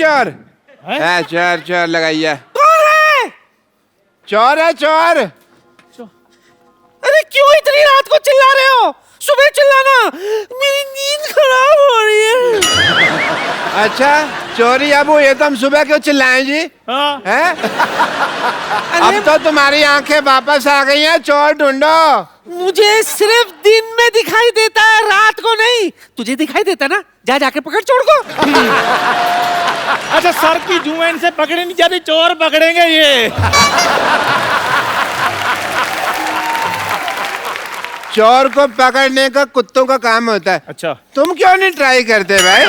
चोर है, चोर चोर लगाइए। कौन है? चोर है, चोर। अरे क्यों इतनी रात को चिल्ला रहे हो? सुबह चिल्लाना, मेरी नींद खराब हो रही है। अच्छा चोरी अबू, ये तो हम सुबह क्यों चिल्लाएं जी? हाँ। हैं? अब तो तुम्हारी आंखें वापस आ गई हैं, चोर ढूंढो। मुझे सिर्फ दिन में दिखाई देता है, रात को नहीं। तुझे दिखाई देता ना, जा जाके पकड़ चोर को। अच्छा सर की जुएन से पकड़े नहीं जाती, चोर पकड़ेंगे ये। चोर को पकड़ने का कुत्तों का काम होता है। अच्छा तुम क्यों नहीं ट्राई करते भाई?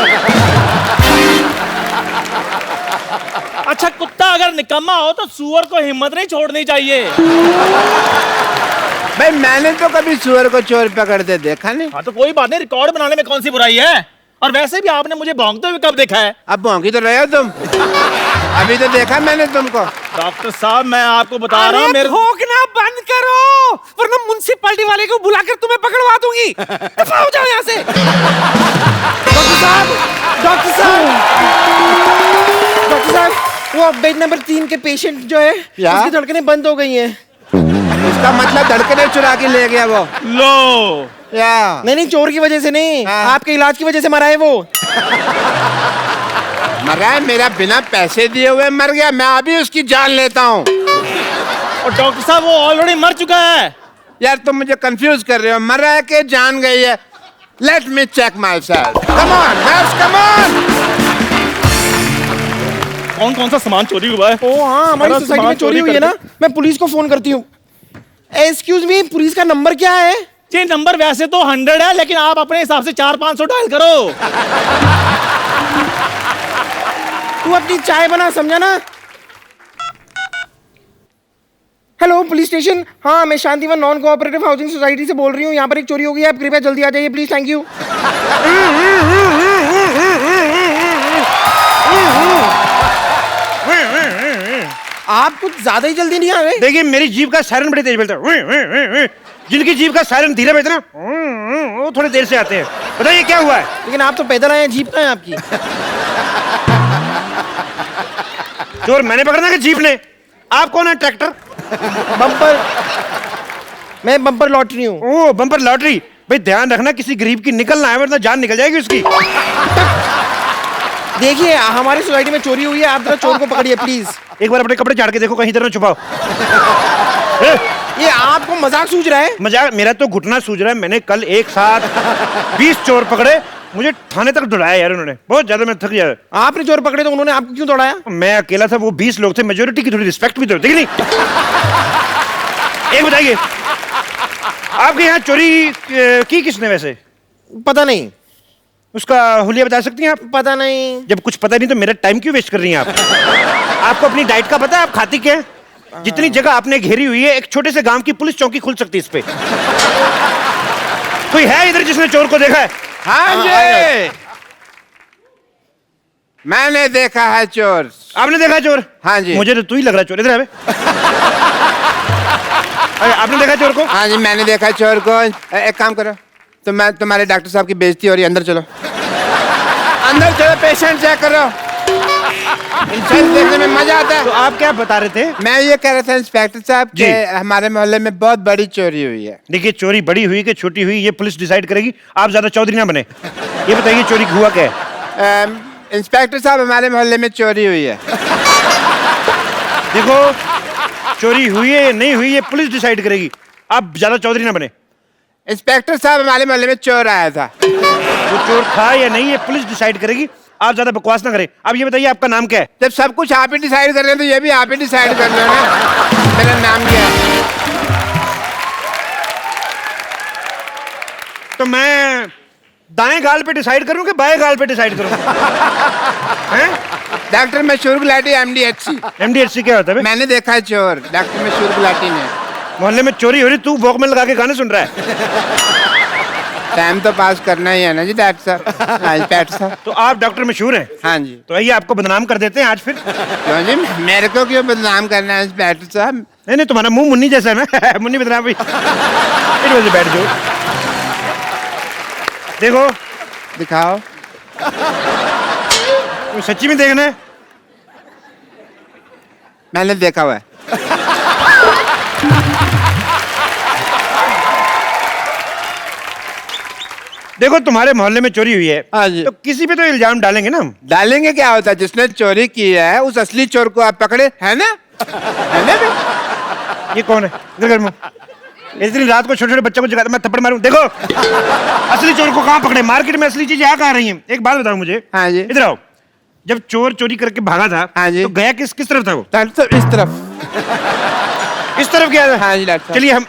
अच्छा कुत्ता अगर निकम्मा हो तो सूअर को हिम्मत नहीं छोड़नी चाहिए। भाई मैंने तो कभी सुअर को चोर पकड़ते देखा नहीं। हाँ तो कोई बात नहीं, रिकॉर्ड बनाने में कौन सी बुराई है। और वैसे भी आपने मुझे भौंकते हुए कब देखा है? अब भौंकी तो रहे हो तुम। अभी तो देखा मैंने तुमको। डॉक्टर साहब मैं आपको बता रहा हूँ, मेरे भौंकना बंद करो, वरना म्युनिसिपैलिटी वाले को बुलाकर तुम्हें पकड़वा दूंगी। दफा हो जाओ यहाँ से। डॉक्टर साहब, डॉक्टर साहब, डॉक्टर साहब, वो बेड नंबर 3 के पेशेंट जो है, उसकी धड़कनें बंद हो गई हैं। इसका मतलब धड़कने चुरा के ले गया वो। लो या नहीं, चोर की वजह से नहीं, हाँ। आपके इलाज की वजह से मरा है वो। मरा है? मेरा बिना पैसे दिए हुए मर गया? मैं अभी उसकी जान लेता हूँ। और डॉक्टर साहब वो ऑलरेडी मर चुका है। यार तुम मुझे कंफ्यूज कर रहे हो, मरा है कि जान गई है? Let me check myself. Come on nurse, come on. कौन कौन सा सामान चोरी हुआ है? ओ हाँ, हमारी सोसाइटी में चोरी हुई है ना, मैं पुलिस को फोन करती हूँ। एक्सक्यूज मी, पुलिस का नंबर क्या है? ये नंबर वैसे तो 100 है, लेकिन आप अपने हिसाब से 400-500 डायल करो। तू अपनी चाय बना, समझा ना? Hello police station. हाँ, मैं Shantivan non cooperative housing society से बोल रही हूँ। यहाँ पर एक चोरी हो गई है, आप कृपया जल्दी आ जाइए प्लीज। Thank you. आप कुछ ज्यादा ही जल्दी नहीं आ रहे। देखिए मेरी जीभ का सायरन बड़ी तेज बजता है। जिनकी जीभ का सायरन धीरे बजता है ना, वो थोड़ी देर से आते हैं। बताइए क्या हुआ है? लेकिन आप तो पैदल आए हैं, जीप कहाँ है आपकी? चोर मैंने पकड़ना कि जीप ने? आप कौन है? ट्रैक्टर? बम्पर, मैं बम्पर लॉटरी हूँ। ओह बम्पर लॉटरी। भाई ध्यान रखना किसी गरीब की निकल ना है, वरना जान निकल जाएगी उसकी। देखिए हमारी सोसाइटी में चोरी हुई है, आप जरा चोर को पकड़िए प्लीज। एक बार अपने कपड़े झाड़ के देखो, कहीं इधर ना छुपाओ। ये आपको मजाक सूझ रहा है? मजाक? मेरा तो घुटना सूझ रहा है। मैंने कल एक साथ 20 चोर पकड़े, मुझे थाने तक दौड़ाया यार उन्होंने। बहुत ज्यादा मैं थक गया। आपने चोर पकड़े तो उन्होंने आपको क्यों दौड़ाया? मैं अकेला था, वो 20 लोग थे, मेजोरिटी की थोड़ी रिस्पेक्ट भी तो देखी नहीं। एक बताइए, आपके यहाँ चोरी की किसने वैसे? पता नहीं। उसका हुलिया बता सकती हैं आप? पता नहीं। जब कुछ पता नहीं तो मेरा टाइम क्यों वेस्ट कर रही हैं आप? आपको अपनी डाइट का पता है? आप खाती क्या है? जितनी जगह आपने घेरी हुई है, एक छोटे से गांव की पुलिस चौकी खुल सकती है इस पे। कोई है इधर जिसने चोर को देखा है? हाँ जी, मैंने देखा है चोर। आपने देखा चोर? हाँ जी। मुझे तो तू ही लग रहा है चोर। इधर आवे। अरे आपने देखा चोर को? हाँ जी मैंने देखा है चोर को। एक काम करो, तो मैं तुम्हारे डॉक्टर साहब की बेइज्जती हो रही है, अंदर चलो। अंदर चलो, पेशेंट चेक करो। इंसान देखने में मजा आता है। तो आप क्या बता रहे थे? मैं ये कह रहा था इंस्पेक्टर साहब कि हमारे मोहल्ले में बहुत बड़ी चोरी हुई है। देखिए चोरी बड़ी हुई कि छोटी हुई ये पुलिस डिसाइड करेगी। आप ज्यादा चौधरी ना बने। ये बताइए चोरी हुआ क्या है? इंस्पेक्टर साहब हमारे मोहल्ले में चोरी हुई है। देखो चोरी हुई है नहीं हुई ये पुलिस डिसाइड करेगी। आप ज्यादा चौधरी ना बने। इंस्पेक्टर साहब हमारे मोहल्ले में चोर आया था। वो चोर था या नहीं ये पुलिस डिसाइड करेगी। आप ज्यादा बकवास ना करें। अब ये बताइए आपका नाम क्या है? जब सब कुछ आप ही डिसाइड कर रहे हैं तो ये भी आप ही डिसाइड कर लो ना। मेरा नाम क्या है? तो मैं दाएं गाल पे डिसाइड करूं कि बाएं गाल पे डिसाइड करूं? हैं? Doctor Mashhoor Gulati MDHC। MDHC क्या होता है? मैंने देखा है चोर, डॉक्टर मशहूर गुलाटी ने। मोहल्ले में चोरी हो रही, तू वॉक में लगा के गाने सुन रहा है। टाइम तो पास करना ही है ना जी डॉक्टर साहब। हाँ इंस्पेक्टर साहब। तो आप डॉक्टर मशहूर हैं? हाँ जी। तो आइए आपको बदनाम कर देते हैं आज फिर। क्यों जी, मेरे को क्यों बदनाम करना है इंस्पेक्टर साहब? नहीं नहीं तुम्हारा मुंह मुन्नी जैसा है ना। मुन्नी बदनाम भी। बैठ जाओ। देखो दिखाओ। तो सच्ची में देखना है? मैंने देखा हुआ है। देखो तुम्हारे मोहल्ले में चोरी हुई है, हाँ जी। तो किसी पे तो इल्जाम डालेंगे ना हम। डालेंगे, क्या होता है, जिसने चोरी की है उस असली चोर को आप पकड़े, है ना? है ना बे? ये कौन है? इधर कर मुंह। इतनी रात को छोटे छोटे बच्चों को जगाता, मैं थप्पड़ मारूं। देखो असली चोर को कहाँ पकड़े? मार्केट में असली चीजें कहाँ रही हैं? एक बात बताओ मुझे। हाँ जी। इधर आओ। जब चोर चोरी करके भागा था, हाँ जी। तो गया किस किस तरफ था वो? तो इस तरफ। इस तरफ गया था। हाँ जी डॉक्टर साहब। चलिए हम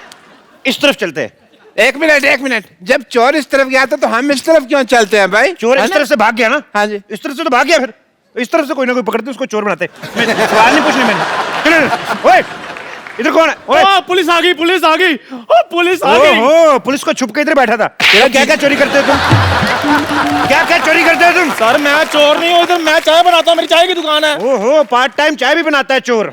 इस तरफ चलते हैं। एक मिनट, जब चोर इस तरफ गया था तो हम इस तरफ क्यों चलते हैं भाई? चोर है इस ना? तरफ से भाग गया ना? हाँ जी। इस तरफ से तो भाग गया, फिर तो इस तरफ से कोई ना कोई पकड़ते उसको चोर बनाते। मैं सवाल नहीं पूछने मैंने। चलो, ओए इधर कौन है? ओए पुलिस आ गई, पुलिस आ गई, पुलिस आ गई। ओहो, पुलिस को छुप के इधर बैठा था। तेरा क्या क्या चोरी करते हो तुम? क्या क्या चोरी करते हो तुम? सर मैं चोर नहीं हूँ, इधर मैं चाय बनाता हूँ, मेरी चाय की दुकान है। ओहो, पार्ट टाइम चाय भी बनाता है चोर।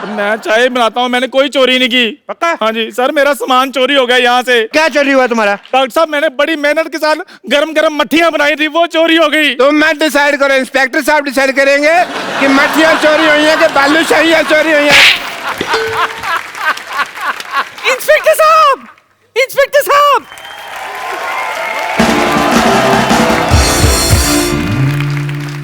मैं चाय बनाता हूँ, मैंने कोई चोरी नहीं की। पक्का? हाँ जी सर, मेरा सामान चोरी हो गया यहाँ से। क्या चोरी हुआ तुम्हारा? डॉक्टर साहब मैंने बड़ी मेहनत के साथ गरम गरम मट्ठियाँ बनाई थी, वो चोरी हो गई। तुम मत डिसाइड करो, इंस्पेक्टर साहब डिसाइड करेंगे कि मछलियाँ चोरी हुई हैं कि बालूशाहियाँ चोरी हुई हैं। इंस्पेक्टर साहब, इंस्पेक्टर साहब,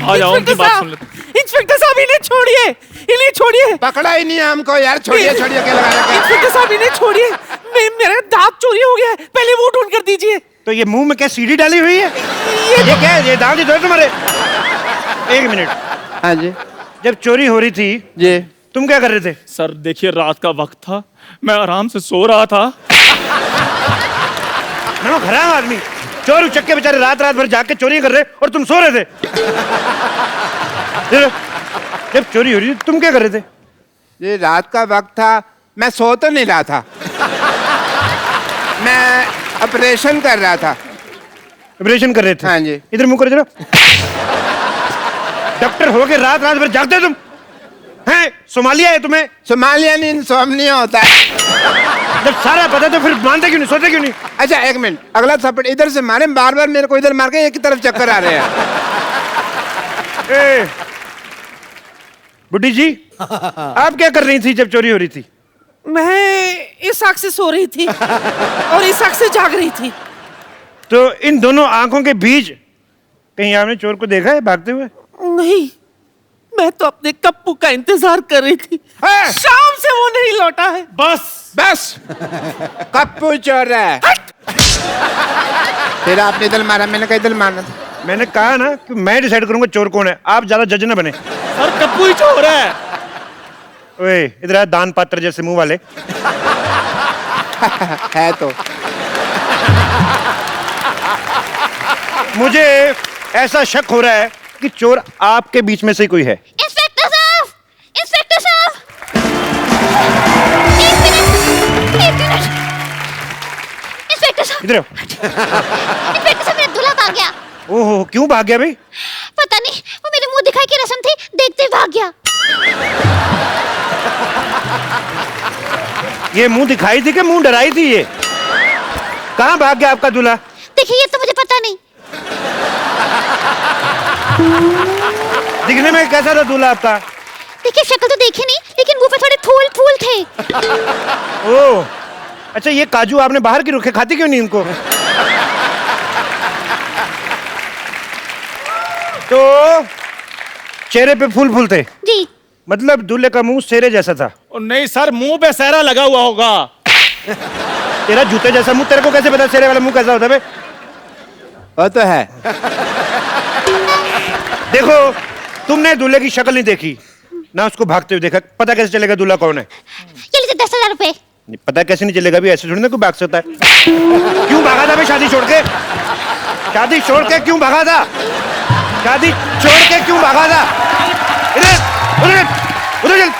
आ जाओ, उनकी बात सुन लेते। इंस्पेक्टर साहब इन्हें छोड़िए, इन्हें छोड़िए। पकड़ा ही नहीं है हमको यार, छोड़िए छोड़िए क्या लगा रखा है? इंस्पेक्टर साहब इन्हें छोड़िए, मेरा दांत चोरी हो गया है, पहले वो ढूंढ कर दीजिए। तो ये मुंह में क्या सीढ़ी डाली हुई है? ये क्या है? ये दांत इधर तुम्हारे? एक मिनट। हाँ जी जब चोरी हो रही थी जी। तुम क्या कर रहे थे? सर देखिए रात का वक्त था, मैं आराम से सो रहा था। ना खराब आदमी, चोर उचक्के बेचारे रात रात भर जाग के चोरी कर रहे और तुम सो रहे थे। जब चोरी हो रही थी तुम क्या कर रहे थे? ये रात का वक्त था, मैं सो तो नहीं रहा था, मैं ऑपरेशन कर रहा था। ऑपरेशन कर रहे थे? हाँ जी। इधर मुंह करो जरा। डॉक्टर हो के रात रात भर जागते तुम हैं? सोमालिया है तुम्हें? सोमालिया नहीं, इंसोम्निया होता है। जब सारा पता तो फिर मानते क्यों नहीं, सोते क्यों नहीं? अच्छा एक मिनट, अगला थप्पड़ इधर से मारे, बार बार मेरे को इधर मार के एक ही तरफ चक्कर आ रहे हैं। ए, बुड्ढी जी आप क्या कर रही थी जब चोरी हो रही थी? मैं इस आंख से सो रही थी और इस आंख से जाग रही थी। तो इन दोनों आंखों के बीच कहीं आपने चोर को देखा है भागते हुए? नहीं, मैं तो अपने कप्पू का इंतजार कर रही थी। हाँ। शाम से वो नहीं लौटा है। बस कप्पू चोर है। फिर आपने इधर मारा, मैंने कहा इधर मारना। मैंने कहा ना कि मैं डिसाइड करूंगा चोर कौन है, आप ज्यादा जज न बने। सर कप्पू ही चोर है। ओए इधर आ, दान पात्र जैसे मुंह वाले। है तो मुझे ऐसा शक हो रहा है कि चोर आपके बीच में से ही कोई है। इंस्पेक्टर साहब, इंस्पेक्टर साहब, एक मिनट, इंस्पेक्टर साहब, इधर आओ। इंस्पेक्टर साहब मेरा दूल्हा भाग गया। ओहो क्यों भाग गया भाई? पता नहीं, वो मेरे मुंह दिखाई की रस्म थी, देखते ही भाग गया। ये मुंह दिखाई थी कि मुंह डराई थी? ये कहाँ भाग गया आपका दूल्हा? देखिए ये तो मुझे पता नहीं। दिखने में कैसा था दूल्हा आपका? देखिए शक्ल तो देखी नहीं, लेकिन मुंह पे थोड़े फूल फूल थे। ओह अच्छा, ये काजू आपने बाहर की रखे, खाती क्यों नहीं इनको? तो चेहरे पे फूल फूल थे, जी मतलब दूल्हे का मुंह सेरे जैसा था। और नहीं सर, मुंह पे सहरा लगा हुआ होगा। तेरा जूते जैसा मुंह, तेरे को कैसे पता सेरे वाला मुंह कैसा होता है? वो तो है। देखो तुमने दूल्हे की शक्ल नहीं देखी ना, उसको भागते हुए देखा, पता कैसे चलेगा दूल्हा कौन है? ये लीजिए 10,000 रुपए। नहीं, पता कैसे नहीं चलेगा भी, ऐसे थोड़ी ना कोई भाग सकता है। क्यों भागा था भाई शादी छोड़ के? शादी छोड़ के क्यों भागा था? शादी छोड़ के क्यों भागा था? इधर उधर उधर चल,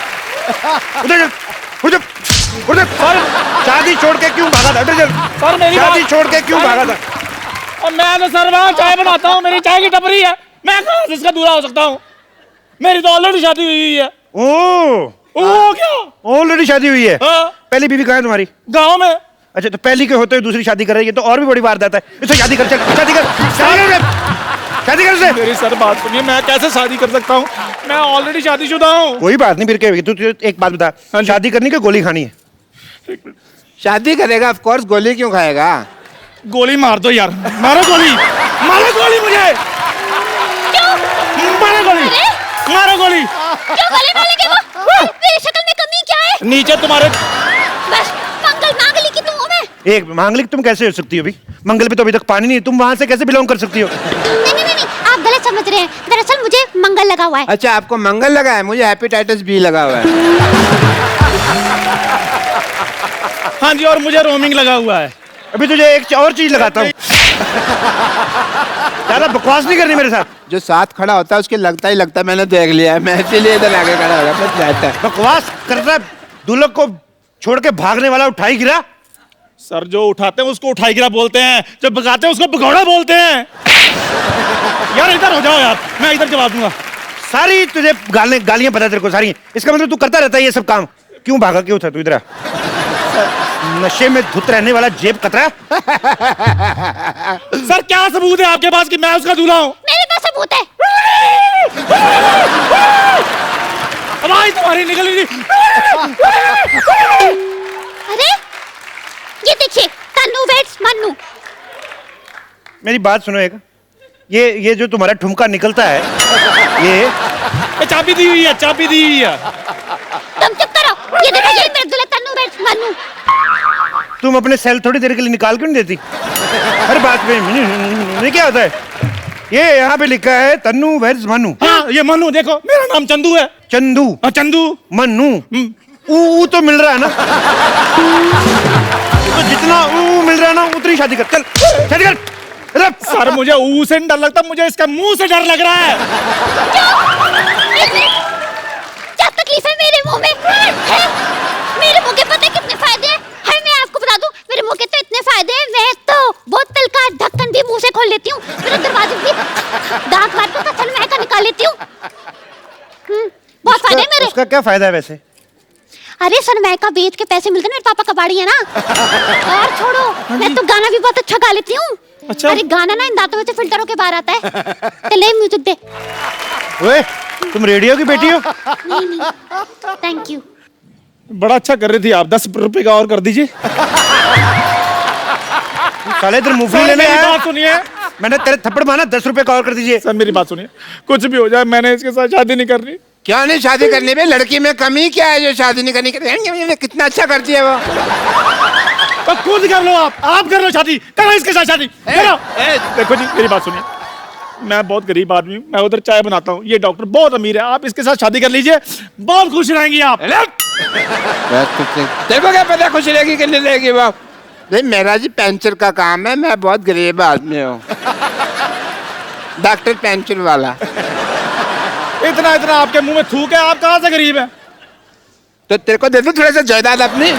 उधर चल, उधर उधर। शादी छोड़ के क्यों भागा था? उधर चल। सर मेरी शादी बात- छोड़ के क्यों भागा था? और मैं तो सर वहाँ चाय बनाता हूँ, मेरी चाय की टपरी है, मैं कहाँ से इसका दूल्हा हो सकता हूँ? मेरी तो ऑलरेडी शादी हुई है। ओ क्या? ऑलरेडी शादी हुई है? हाँ। पहली बीवी कहाँ है तुम्हारी? गाँव में। अच्छा, तो पहली के होते हुए दूसरी शादी कर रही है, तो और भी बड़ी बात है। इससे शादी कर, चल शादी कर, शादी कर। शादी कर उससे। मेरी सर बात सुनिए, मैं कैसे शादी कर सकता हूँ? मैं ऑलरेडी शादीशुदा हूँ। कोई बात नहीं, फिर क्या होगी? तू एक बात बता, शादी करनी कि गोली खानी है? शादी करेगा ऑफ कोर्स, गोली क्यों खाएगा? गोली मार दो यार, मारो गोली, मारो गोली मुझे, मारो गोली, मारो गोली। क्यों गले मारेंगे वो? मेरी शक्ल में कमी क्या है? नीचे तुम्हारे बस मंगल मांगली की तुम हो मैं। एक मांगलिक तुम कैसे हो सकती हो? अभी मंगल पे तो अभी तक पानी नहीं है, तुम वहां से कैसे बिलोंग कर सकती हो? नहीं, आप गलत समझ रहे हैं। दरअसल मुझे मंगल लगा हुआ है। अच्छा, आपको मंगल लगा है, मुझे हेपेटाइटिस बी लगा हुआ है। हाँ जी, और मुझे रोमिंग लगा हुआ है। अभी तुझे एक और चीज लगाता हूँ। ज्यादा बकवास नहीं करनी मेरे साथ। जो साथ खड़ा होता है उसके लगता ही लगता है, मैंने देख लिया है। मैं इसीलिए इधर आगे खड़ा हो गया, बस जाता है। बकवास करना, दुल्हन को छोड़ के भागने वाला उठाई गिरा। सर, जो उठाते हैं उसको उठाई गिरा बोलते हैं, जो भगाते हैं उसको भगौड़ा बोलते हैं। यार इधर हो जाओ यार, मैं इधर जवाब दूंगा। सारी तुझे गालियां पता तेरे को सारी। इसका मतलब तू करता रहता है ये सब काम। क्यों भागा, क्यों था तू इधर? नशे में धुत रहने वाला जेब कतरा। सर, क्या सबूत है आपके पास कि मैं उसका दूल्हा हूँ? मेरे पास सबूत है। आवाज तुम्हारी निकल रही थी। अरे ये देखिए, तन्नू वेड्स मन्नू। मेरी बात सुनो एक, ये जो तुम्हारा ठुमका निकलता है, ये चाबी दी हुई है, चाबी दी हुई है। तुम चुप करो। ये देखो, ये मेरे दूल्हा तन्नू वेड्स मन्नू। तुम अपने सेल थोड़ी देर के लिए निकाल क्यों नहीं देती? हर बात में ये क्या होता है? ये यहाँ पे लिखा है तन्नू वेड्स मन्नू। हाँ, ये मन्नू देखो, मेरा नाम चंदू है। चंदू, चंदू, मन्नू, ऊ तो मिल रहा है ना? तो जितना ऊ मिल रहा है ना, उतनी शादी कर। चल शादी कर। अरे सर, मुझे ऊ से नहीं डर लगता, मुझे इसका मुंह से डर लग रहा है। क्या तकलीफ है मेरे मुंह में? मेरे मुंह के पता कितने फायदे हैं? है, मैं आपको बता दूं, मेरे मुंह के तो इतने फायदे हैं, मैं तो बोतल का ढक्कन भी मुंह से खोल लेती हूँ, मेरे दरवाजे भी दांत मार के सनमाइका का निकाल लेती हूँ। बहुत फायदे हैं मेरे। उसका क्या फायदा है वैसे? अरे सनमाइका बेच के पैसे मिलते हैं, मेरे पापा कबाड़ी है ना। और छोड़ो, मैं तो गाना भी बहुत अच्छा गा लेती हूँ। अच्छा? अरे गाना ना इन दांतों में से फिल्टर होके बाहर आता है। चले म्यूजिक दे। ओए, तुम रेडियो की बेटी हो? नहीं, थैंक यू। बड़ा अच्छा कर रही थी आप, 10 रुपए का और कर दीजिए। साले इधर मूवी सर, लेने मेरी आया। बात सुनिए। मैंने तेरे थप्पड़ मारा, 10 रुपए का और कर दीजिए। सर, मेरी बात सुनिए, कुछ भी हो जाए मैंने इसके साथ शादी नहीं करनी। क्यों नहीं शादी करनी बे? लड़की में कमी क्या है जो शादी नहीं करनी? कितना अच्छा करती है वो। तो खुद कर लो, आप कर लो शादी, करो इसके साथ शादी करो। देखो जी, मेरी बात सुनिए, मैं बहुत गरीब आदमी हूँ, मैं उधर चाय बनाता हूँ, ये डॉक्टर बहुत अमीर है, आप इसके साथ शादी कर लीजिए, बहुत खुश रहेंगी आप। तेरे को क्या पता खुश रहेगी कि नहीं रहेगी वो? भाई मेरा जी पेंचर का काम है, मैं बहुत गरीब आदमी हूँ। डॉक्टर पेंचर वाला। इतना इतना आपके मुंह में थूक है, आप कहाँ से गरीब है? तो तेरे को दे दूं थोड़ा सा जायदाद अपनी?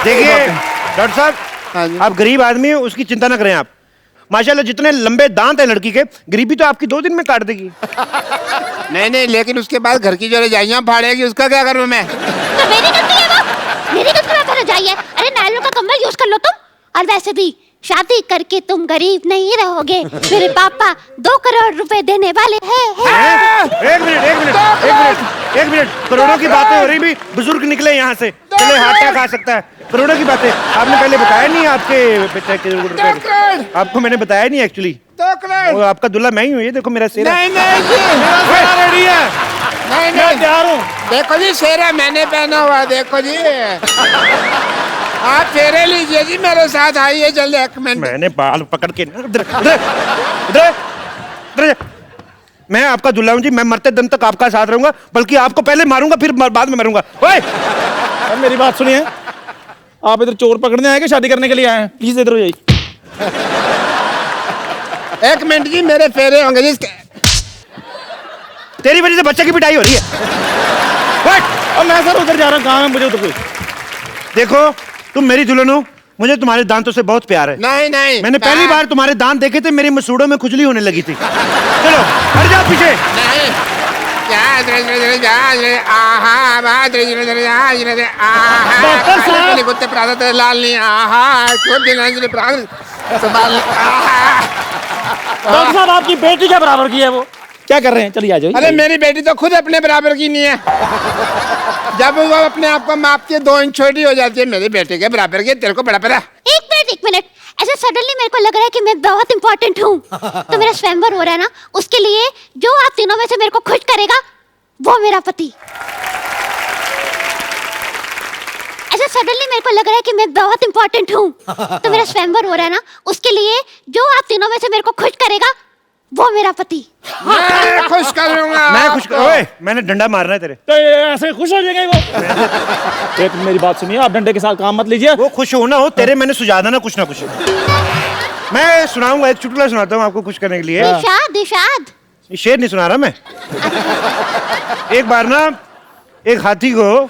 देखिए डॉक्टर हाँ साहब, जी। आप गरीब आदमी हैं, उसकी चिंता ना करें आप। माशाल्लाह जितने लंबे दांत हैं लड़की के, गरीबी तो आपकी 2 दिन में काट देगी। नहीं, लेकिन उसके बाद घर की जो रजाइयाँ फाड़ेगी, उसका क्या करूँ मैं? तो मेरी गलती है वो, मेरी गलती में फिर जाइए। अरे नायलॉन का कंबल यूज कर लो तुम। और वैसे भी शादी करके तुम गरीब नहीं रहोगे, मेरे पापा 2 करोड़ रुपए देने वाले हैं। एक मिनट, करोड़ों की बातें हो रही भी, बुजुर्ग निकले यहाँ से, चले हाथा खा सकता है। करोड़ों की बातें आपने पहले बताया नहीं, आपके पिता के रुपए आपको मैंने बताया नहीं एक्चुअली। 2 करोड़? वो आपका दूल्हा मैं ही हूँ, ये देखो मेरा सेरा। नहीं जी, रेडी है, नहीं मैं तैयार हूँ। देखो जी, सेरा मैंने पहना हुआ, देखो जी। आप फेरे लीजिए जी, मेरे साथ आइए जल्दी, 1 मिनट। मैंने बाल पकड़ के इधर मैं आपका दूल्हा हूँ जी, मैं मरते दम तक आपका साथ रहूंगा, बल्कि आपको पहले मारूंगा फिर बाद में मरूंगा। ओए, मेरी बात सुनिए, आप इधर चोर पकड़ने आए कि शादी करने के लिए आए हैं? प्लीज इधर हो जाइए। 1 मिनट जी, मेरे फेरे होंगे जी। तेरी वजह से बच्चे की पिटाई हो रही है। अब मैं सर उधर जा रहा हूँ, काम है मुझे उधर कोई। देखो तुम मेरी दुल्हन हो, मुझे तुम्हारे दांतों से बहुत प्यार है। नहीं, मैंने पहली बार तुम्हारे दांत देखे थे, मेरी मसूड़ों में खुजली होने लगी थी। चलो हट जाओ पीछे। नहीं, डॉक्टर साहब! कुत्ते प्रातः लाल नहीं, आहा, क्यों दिन प्रातः संभाल। डॉक्टर साहब आपकी बेटी के बराबर की है वो, क्या कर रहे हैं? चलिए आ जाइए। अरे मेरी बेटी तो खुद अपने बराबर की नहीं है। जब वो अपने आप को मापती है 2 इंच छोटी हो जाती है, मेरी बेटी के बराबर की। तेरे को बड़ा पता? एक मिनट, ऐसे सडनली मेरे को लग रहा है कि मैं बहुत इंपॉर्टेंट हूँ। तो मेरा स्वयंवर हो रहा है ना, उसके लिए जो आप तीनों में से मेरे को खुश करेगा वो मेरा पति। ऐसे सडनली मेरे को लग रहा है कि मैं बहुत इंपॉर्टेंट हूँ। तो मेरा स्वयंवर हो रहा है ना, उसके लिए जो आप तीनों में से मेरे को खुश करेगा वो मेरा पति। मैं खुश करूंगा। मैं खुश कर, ओए मैंने डंडा मारना है तेरे। तो ये ऐसे खुश हो जाएगा वो। एक मेरी बात सुनिए, आप डंडे के साथ काम मत लीजिए। वो खुश हो ना हो, तेरे मैंने सुझा देना कुछ ना कुछ। मैं सुनाऊंगा, एक चुटकुला सुनाता हूँ आपको खुश करने के लिए। इरशाद, इरशाद। ये शेर नहीं सुना रहा मैं। एक बार ना एक हाथी को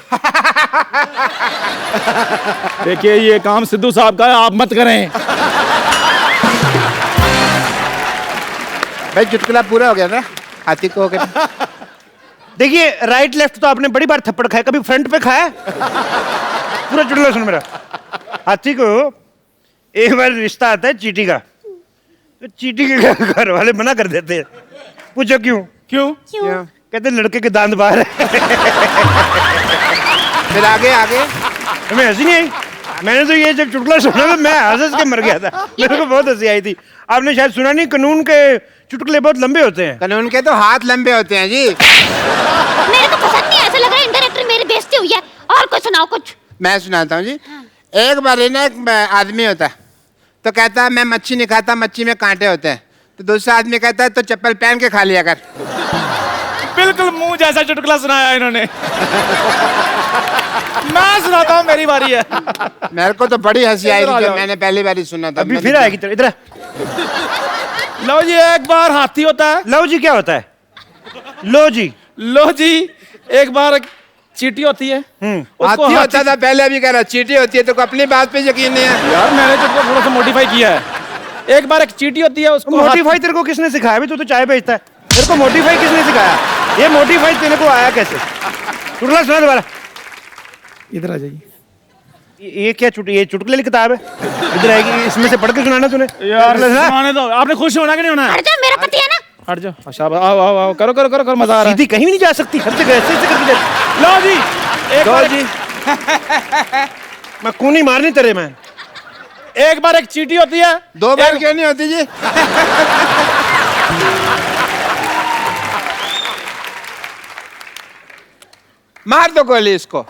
देखिए ये काम सिद्धू साहब का है, आप मत करें। भाई चुटकुला पूरा हो गया ना? हाथी को हो गया। देखिए राइट लेफ्ट तो आपने बड़ी बार थप्पड़ खाया, कभी फ्रंट पे खाया? पूरा चुटकुला सुन मेरा। हाथी को एक बार रिश्ता आता है चींटी का, तो चींटी के घर वाले मना कर देते हैं। पूछो क्यों? क्यों? क्यों? कहते लड़के के दांत बाहर है। फिर आगे आगे हमें हंसी नहीं आई। मैंने तो ये जब चुटकुला सुना तो मैं हंस के मर गया था। मेरे को बहुत हंसी आई थी। आपने शायद सुना नहीं, कानून के चुटकुले बहुत लंबे होते हैं। कानून के तो हाथ लंबे होते हैं जी। मेरे को पसंद नहीं, ऐसा लग रहा है इनडायरेक्टली मेरी बेइज्जती हुई है। और कुछ सुनाओ कुछ। मैं सुनाता हूँ जी। एक बार ना एक आदमी होता है, तो कहता है मैं मच्छी नहीं खाता, मच्छी में कांटे होते हैं। तो दूसरा आदमी कहता है तो चप्पल पहन के खा लिया कर। बिल्कुल मुंह जैसा चुटकुला सुनाया इन्होंने। मैं सुनाता हूँ, मेरी बारी है। मेरे को तो बड़ी हंसी आई इधर आ थी जब जाओ। मैंने पहली बार ही सुना था। अभी फिर आएगी तेरे इधर। लो जी, एक बार हाथी होता है। लो जी क्या होता है? लो जी। लो जी, एक बार एक चींटी होती है। उसको हाथी होता था पहले, अभी कह रहा चींटी होती है। तो अपनी बात पे यकीन नहीं है यार, मैंने चुटकुला थोड़ा सा मॉडिफाई किया है। एक बार एक चींटी होती है, उसको मोटिफाई तेरे को किसने सिखाया? अभी तू तो चाय बेचता है। तेरे को मोटिफाई किसने सिखाया? ये मोटिफाई तेरे को आया कैसे? चुटकुला सुना दोबारा। इधर आ जाइए। ये क्या ये चुटकुले की किताब है? इधर आएगी, इसमें से पढ़ के सुनाना तूने। यार चुटकुला सुना। सुनाने दो। आपने खुश होना कि नहीं होना? हट जा, मेरा पति है ना। हट जाओ। अच्छा आओ आओ आओ, करो करो करो करो, मजा आ रहा है। सीधी कहीं भी नहीं जा सकती, हर जगह ऐसे ऐसे करके जा। लो जी, एक लो बार जी। मैं कूनी मारनी तेरे में। एक बार एक चींटी होती है। 2 बार क्यों नहीं होती जी? मार दो गोली इसको।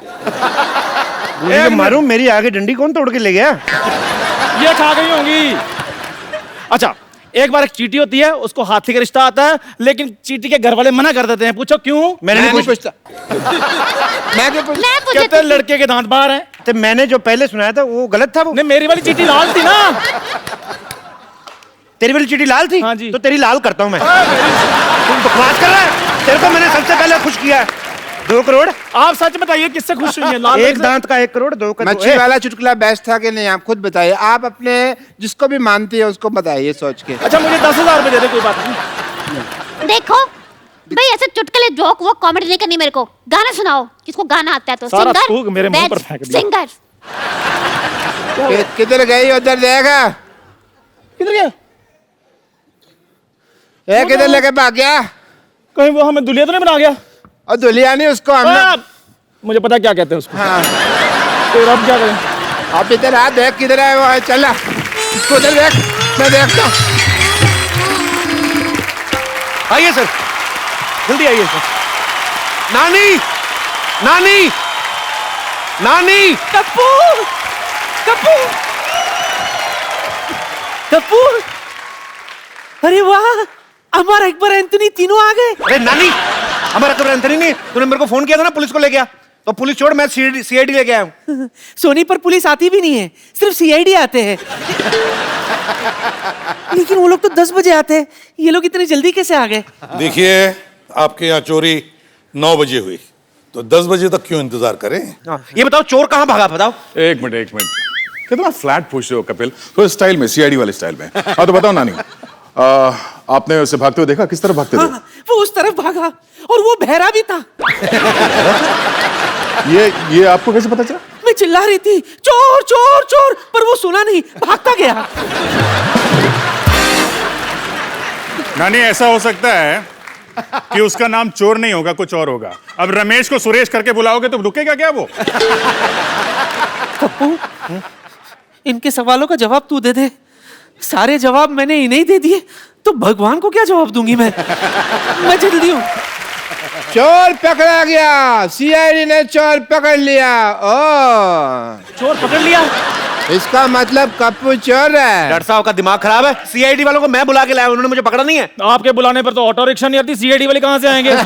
जब मारूं मेरी आगे डंडी कौन तोड़ के ले गया? ये खा गई होंगी। अच्छा, एक बार एक चींटी होती है, उसको हाथी का रिश्ता आता है, लेकिन चींटी के घर वाले मना कर देते हैं। पूछो क्यों? मैंने मैं नहीं नहीं पूछा। पूछता। मैं क्यों पूछता? मैं पूछती कहते हैं लड़के के दांत बाहर हैं। तो मैंने जो पहले सुनाया था वो गलत था। वो नहीं, मेरी वाली चींटी लाल थी ना। तेरी वाली चिट्ठी लाल थी। हाँ जी। तो तेरी लाल करता हूं मैं। तुम बकवास कर रहा है। तेरे को मैंने सबसे पहले खुश किया। 2 करोड़। आप सच बताइए किससे खुश हुई है? लाल एक दांत का 1 करोड़, 2 का मच्छी वाला चुटकुला बेस्ट था कि नहीं? आप खुद बताइए। आप अपने जिसको भी मानती है उसको बताइए सोच के। अच्छा, मुझे 10,000 रुपए दे दे, कोई बात नहीं। देखो भाई, ऐसे चुटकुले जोक वो कॉमेडी नहीं करनी मेरे को। गाना सुनाओ, किसको गाना आता है तो। सारा सिंगर थूक मेरे मुंह पर फेंक दिया। सिंगर। किधर गई? उधर देखा। किधर गया? किधर लेके भाग गया? कहीं वो हमें दुल्हिया तो नहीं बना गया? और दुल्हिया नहीं उसको हमने। मुझे पता क्या कहते हैं उसको। हाँ, तो अब क्या करें? आप इधर आ, देख किधर है वो। चल उसको उधर देख, मैं देखता हूँ। आइए सर, जल्दी आइए सर। नानी, नानी, नानी। कपूर, कपूर, कपूर। अरे वाह, अमर अकबर एंथनी तीनों आ गए। अरे नानी, हमारा कब्र अंतरी नहीं। तूने मेरे को फोन किया था ना पुलिस को ले गया, तो पुलिस छोड़, मैं सीआईडी लेके आया हूँ। सोनी पर पुलिस आती भी नहीं है, सिर्फ सीआईडी आते हैं। लेकिन वो लोग तो 10 बजे आते हैं, ये लोग इतनी जल्दी कैसे आ गए? देखिए, आपके यहाँ चोरी 9 बजे हुई, तो 10 बजे तक क्यों इंतजार करें? ये बताओ चोर कहाँ भागा? बताओ। एक मिनट कितना फ्लैट पूछते हो कपिल, तो स्टाइल में, सीआईडी वाले स्टाइल में। हाँ तो बताओ नानी, आपने उसे भागते हुए देखा? किस तरफ भागते थे? हाँ, वो उस तरफ भागा और वो बहरा भी था। ये आपको कैसे पता चला? मैं चिल्ला रही थी चोर चोर चोर, पर वो सुना नहीं, भागता गया। नानी, ऐसा हो सकता है कि उसका नाम चोर नहीं होगा, कुछ और होगा। अब रमेश को सुरेश करके बुलाओगे तो रुकेगा क्या वो? पप्पू, इनके सवालों का जवाब तू दे दे। सारे जवाब मैंने इन्हें दे दिए, तो भगवान को क्या जवाब दूंगी मैं जल्दी हूँ। चोर पकड़ा गया, सीआईडी ने चोर पकड़ लिया। ओ, चोर पकड़ लिया? इसका मतलब कप्पू चोर है। डॉक्टर साहब का दिमाग खराब है। सीआईडी वालों को मैं बुला के लाया, उन्होंने मुझे पकड़ा नहीं है। आपके बुलाने पर तो ऑटो रिक्शा नहीं आती, सीआईडी वाले कहाँ से आएंगे?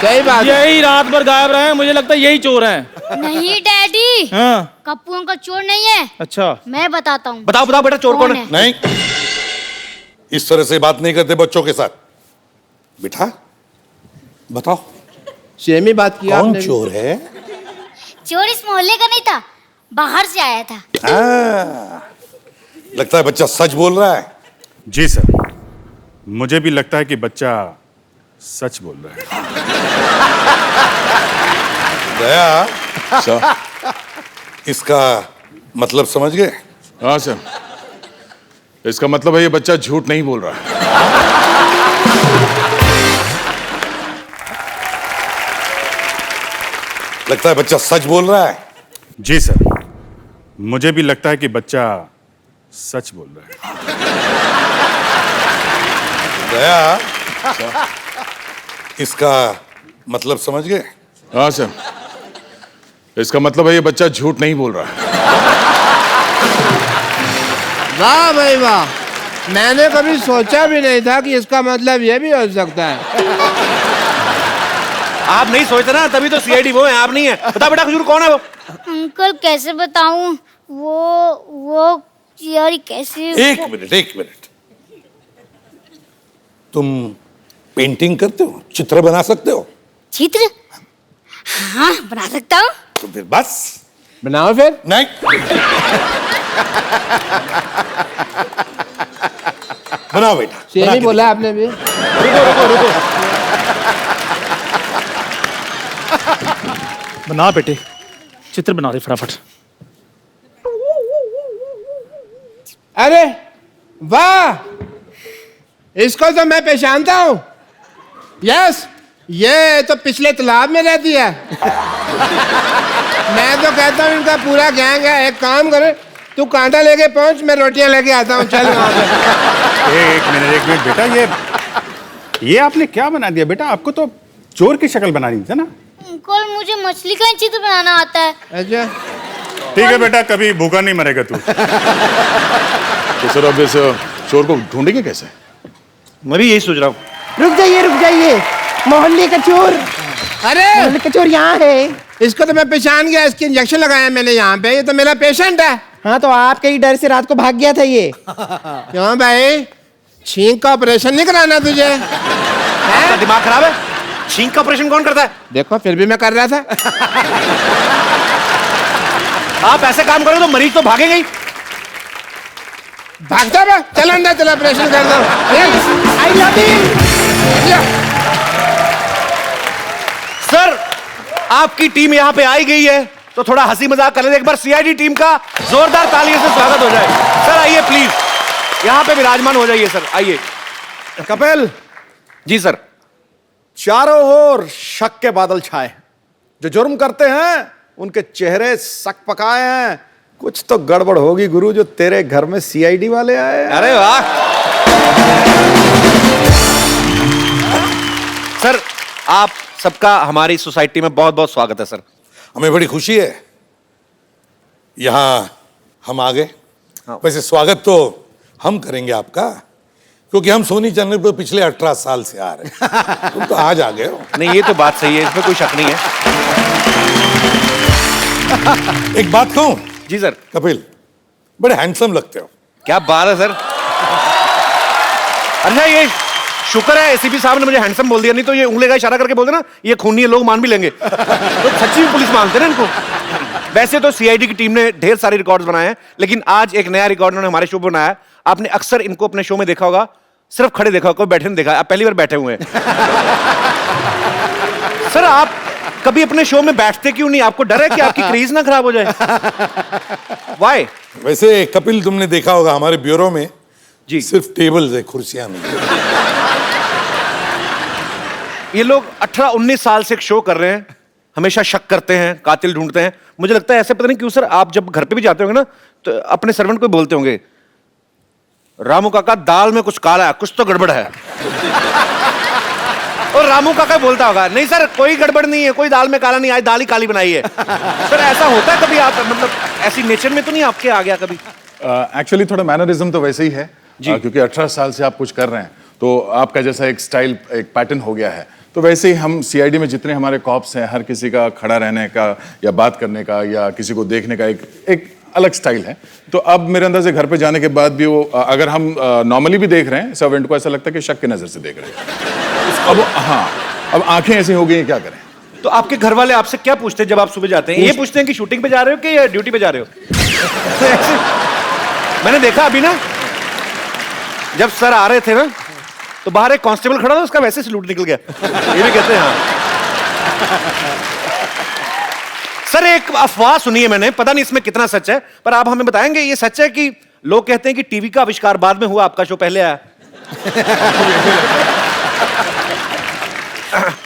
सही बात है। यही रात भर गायब रहे हैं, मुझे लगता है यही चोर हैं। नहीं डैडी, हाँ। कप्पू अंकल चोर नहीं है। अच्छा, मैं बताता हूँ। बताओ बताओ बेटा, चोर कौन है? नहीं, इस तरह से बात नहीं करते बच्चों के साथ। बेटा बताओ, सेम ही बात किया कौन आपने भी। चोर है? चोर इस मोहल्ले का नहीं था, बाहर से आया था। लगता है बच्चा सच बोल रहा है। जी सर, मुझे भी लगता है कि बच्चा सच बोल रहा है। दया, सर। इसका मतलब समझ गए? हाँ सर, इसका मतलब है ये बच्चा झूठ नहीं बोल रहा है। लगता है बच्चा सच बोल रहा है। जी सर, मुझे भी लगता है कि बच्चा सच बोल रहा है। दया, इसका मतलब समझ गए? हाँ सर, इसका मतलब है ये बच्चा झूठ नहीं बोल रहा है। वाह भाई वाह, मैंने कभी सोचा भी नहीं था कि इसका मतलब ये भी हो सकता है। आप नहीं सोचते ना, तभी तो सीआईडी वो है, आप नहीं है। बता बेटा, खजूर कौन है वो? अंकल कैसे बताऊं? वो यार कैसे? एक मिनट। तुम पेंटिंग करते हो, चित्र बना सकते हो? चित्र? हाँ बना सकता हूँ। तो फिर बस बनाओ फिर। नहीं, बनाओ बेटा। सेम बना ही के बोला आपने भी। रुको। बना बेटे, चित्र बना रहे फटाफट। अरे वाह, इसको तो मैं पहचानता हूँ। यस, ये तो पिछले तालाब में रहती है। मैं तो कहता हूँ इनका पूरा गैंग है। एक काम करे, तू कांटा लेके पहुंच, मैं रोटियां लेके आता हूँ। चल वहां पे। एक मिनट बेटा, ये आपने क्या बना दिया बेटा? आपको तो चोर की शक्ल बनानी थी ना। अंकल मुझे मछली का चित्र बनाना आता है। अच्छा, ठीक है बेटा, कभी भूखा नहीं मरेगा तू। तो सर अब इस चोर को ढूंढेंगे कैसे? मैं भी यही सोच रहा हूँ। रुक जाइए, मोहल्ले का चोर, अरे मोहल्ले का चोर यहाँ है। इसको तो मैं पहचान गया, इसके इंजेक्शन लगाया मैंने यहाँ पे। ये तो मेरा पेशेंट है। हाँ तो आपके ही डर से रात को भाग गया था ये। क्यों भाई, छींक का ऑपरेशन नहीं कराना तुझे? आपका दिमाग खराब है? छींक का ऑपरेशन कौन करता है? देखो फिर भी मैं कर रहा था। आप ऐसे काम करोगे तो मरीज तो भागेगा ही। भागता बा, चल अंदर, चल ऑपरेशन कर दो। I love you. सर, आपकी टीम यहाँ पे आई गई है, तो थोड़ा हंसी मजाक कर लेते। एक बार सीआईडी टीम का जोरदार तालियों से स्वागत हो जाए। सर आइए प्लीज, यहाँ पे विराजमान हो जाइए। सर आइए। कपिल, जी सर। चारों ओर शक के बादल छाए। जो जुर्म करते हैं उनके चेहरे सक पकाए हैं। कुछ तो गड़बड़ होगी गुरु, जो तेरे घर में सीआईडी वाले आए। अरे वाह सर, आप सबका हमारी सोसाइटी में बहुत बहुत स्वागत है। सर हमें बड़ी खुशी है यहाँ हम आ गए। वैसे स्वागत तो हम करेंगे आपका, क्योंकि हम सोनी चैनल पर पिछले 18 साल से आ रहे हैं। तुम तो आज आ गए हो। नहीं, ये तो बात सही है, इसमें कोई शक नहीं है। एक बात कहूं जी सर। कपिल, बड़े हैंडसम लगते हो। क्या बात है सर। अच्छा, ये शुक्र है एसीपी साहब ने मुझे हैंडसम बोल दिया, नहीं तो ये उंगली का इशारा करके बोलते ना ये खूनी है, लोग मान भी लेंगे। तो सच्ची में पुलिस मानते ना इनको। वैसे तो सीआईडी की टीम ने ढेर सारे रिकॉर्ड्स बनाए हैं, लेकिन आज एक नया रिकॉर्ड उन्होंने हमारे शो पर बनाया। आपने अक्सर इनको अपने शो में देखा होगा, सिर्फ खड़े देखा होगा, बैठे नहीं देखा। आप पहली बार बैठे हुए हैं। सर आप कभी अपने शो में बैठते क्यों नहीं? आपको डर है कि आपकी क्रेज ना खराब हो जाए? वाई? वैसे कपिल, तुमने देखा होगा हमारे ब्यूरो में जी सिर्फ टेबल्स है, कुर्सियां नहीं। ये लोग 18-19 साल से एक शो कर रहे हैं, हमेशा शक करते हैं, कातिल ढूंढते हैं। मुझे लगता है ऐसे, पता नहीं क्यों सर, आप जब घर पे भी जाते होंगे ना तो अपने सर्वेंट को बोलते होंगे, रामू काका दाल में कुछ काला है, कुछ तो गड़बड़ है। और रामू काका बोलता होगा, नहीं सर कोई गड़बड़ नहीं है, कोई दाल में काला नहीं, आज दाल ही काली बनाई है। सर ऐसा होता है कभी? आप मतलब ऐसी नेचर में तो नहीं आपके आ गया कभी? एक्चुअली थोड़ा मैनरिज्म तो वैसे ही है क्योंकि 18 साल से आप कुछ कर रहे हैं तो आपका जैसा एक स्टाइल, एक पैटर्न हो गया है। तो वैसे ही हम सीआईडी में जितने हमारे कॉप्स हैं, हर किसी का खड़ा रहने का या बात करने का या किसी को देखने का एक अलग स्टाइल है। तो अब मेरे अंदर से घर पे जाने के बाद भी वो, अगर हम नॉर्मली भी देख रहे हैं सर्वेंट को, ऐसा लगता है कि शक की नजर से देख रहे हैं। अब हाँ, अब आंखें ऐसी हो गई हैं, क्या करें? तो आपके घर वाले आपसे क्या पूछते हैं जब आप सुबह जाते हैं? ये पूछते हैं कि शूटिंग पे जा रहे हो कि ड्यूटी पे जा रहे हो? मैंने देखा अभी ना, जब सर आ रहे थे ना तो बाहर एक कांस्टेबल खड़ा था, उसका वैसे सलूट निकल गया। ये भी कहते हैं हाँ। सर एक अफवाह सुनी है मैंने, पता नहीं इसमें कितना सच है, पर आप हमें बताएंगे ये सच है कि लोग कहते हैं कि टीवी का आविष्कार बाद में हुआ, आपका शो पहले आया?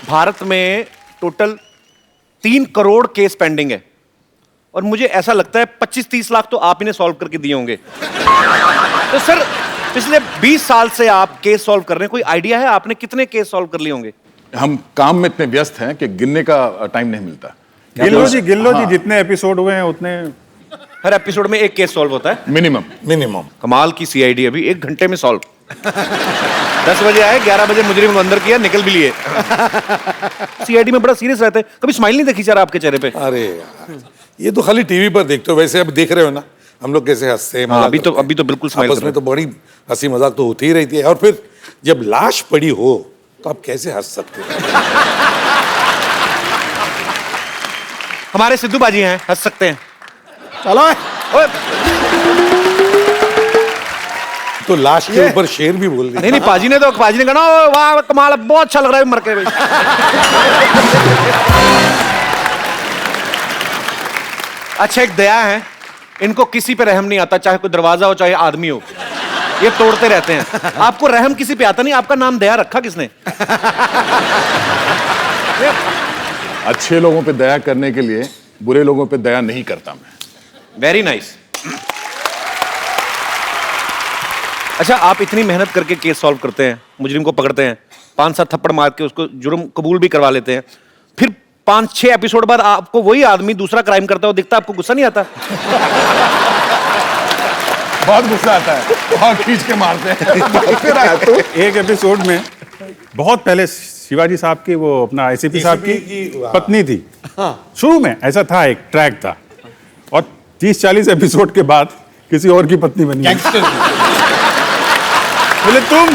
भारत में टोटल 3 करोड़ केस पेंडिंग है और मुझे ऐसा लगता है 25-30 लाख तो आप ही ने सॉल्व करके दिए होंगे। तो सर पिछले 20 साल से आप केस सॉल्व कर रहे हैं, कोई आइडिया है आपने कितने केस सॉल्व कर लिए होंगे? हम काम में इतने व्यस्त हैं कि गिनने का टाइम नहीं मिलता। गिन लो जी, जितने एपिसोड हुए हैं उतने। हर एपिसोड में एक केस सॉल्व होता है मिनिमम। कमाल की सीआईडी, अभी 1 घंटे में सॉल्व। 10 बजे आए, 11 बजे मुजरिम को अंदर किया, निकल भी लिए। सीआईडी में बड़ा सीरियस रहते हैं, कभी स्माइल नहीं देखी सर आपके चेहरे पे? अरे यार, ये तो खाली टीवी पर देखते हो, वैसे अब देख रहे हो ना हम लोग कैसे हंसते हैं। अभी तो बिल्कुल स्माइल आपस में तो बड़ी हंसी मजाक तो होती ही रहती है, और फिर जब लाश पड़ी हो तो आप कैसे हंस सकते हो? हमारे सिद्धू बाजी हैं, हंस सकते हैं। चलो ओए, तो लाश के ऊपर शेर भी बोल दिया। नहीं पाजी ने कहा ना, वाह कमाल, बहुत अच्छा लग रहा है मर के भाई। अच्छा एक दया है, इनको किसी पे रहम नहीं आता, चाहे कोई दरवाजा हो चाहे आदमी हो, ये तोड़ते रहते हैं। आपको रहम किसी पे आता नहीं, आपका नाम दया रखा किसने? अच्छे लोगों पे दया करने के लिए बुरे लोगों पे दया नहीं करता मैं। Very nice. अच्छा आप इतनी मेहनत करके केस सॉल्व करते हैं, मुजरिम को पकड़ते हैं, 5-7 थप्पड़ मार के उसको जुर्म कबूल भी करवा लेते हैं, फिर 5-6 एपिसोड बाद आपको वही आदमी दूसरा क्राइम करता हुआ दिखता है, आपको गुस्सा नहीं आता? बहुत गुस्सा आता है, बहुत खींच के मारते हैं। फिर आया तो एक एपिसोड में बहुत पहले शिवाजी साहब की, वो अपना आईसीपी साहब की पत्नी थी। शुरू में ऐसा था, एक ट्रैक था, और 30-40 एपिसोड के बाद किसी और की पत्नी बनी। बोले तुम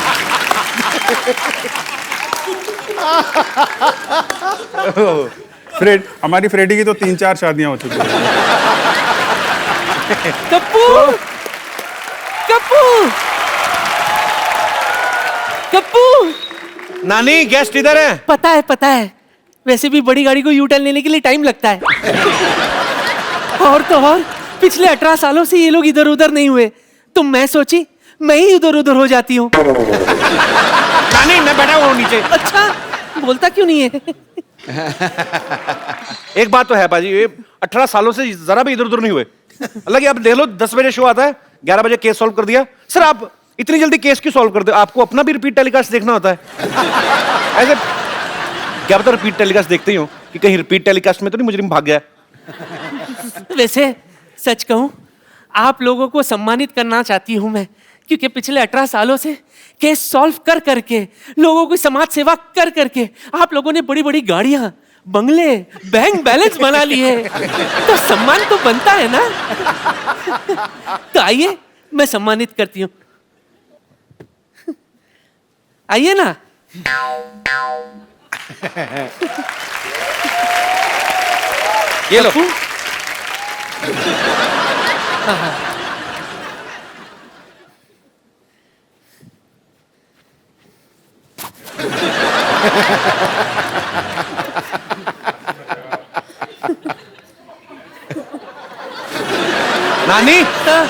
हमारी फ्रेडी की तो 3-4 शादियां हो चुकी हैं। कप्पू कप्पू कप्पू, नानी गेस्ट इधर है। पता है, वैसे भी बड़ी गाड़ी को यू टर्न लेने के लिए टाइम लगता है। और तो और पिछले 18 सालों से ये लोग इधर उधर नहीं हुए, तो मैं सोची मैं ही इधर उधर हो जाती हूँ। नानी मैं बैठा हुआ हूँ नीचे। अच्छा बोलता क्यों नहीं है? एक बात तो है बाजी, ये 18 सालों से जरा भी इधर उधर नहीं हुए। अलग आप देख लो, 10 बजे शो आता है, 11 बजे केस सॉल्व कर दिया। सर आप इतनी जल्दी केस क्यों सॉल्व करते हो? आपको अपना भी रिपीट टेलीकास्ट देखना होता है। ऐसे क्या पता रिपीट टेलीकास्ट देखते ही हो कि कहीं रिपीट टेलीकास्ट में तो नहीं मुजरिम भाग गया। वैसे सच कहूं, आप लोगों को सम्मानित करना चाहती हूं मैं, क्योंकि पिछले 18 सालों से केस सॉल्व कर करके, लोगों की समाज सेवा कर करके आप लोगों ने बड़ी बड़ी गाड़ियां, बंगले, बैंक बैलेंस बना लिए, तो सम्मान तो बनता है ना। तो आइए मैं सम्मानित करती हूं, आइए ना। ये लो। नानी हाँ,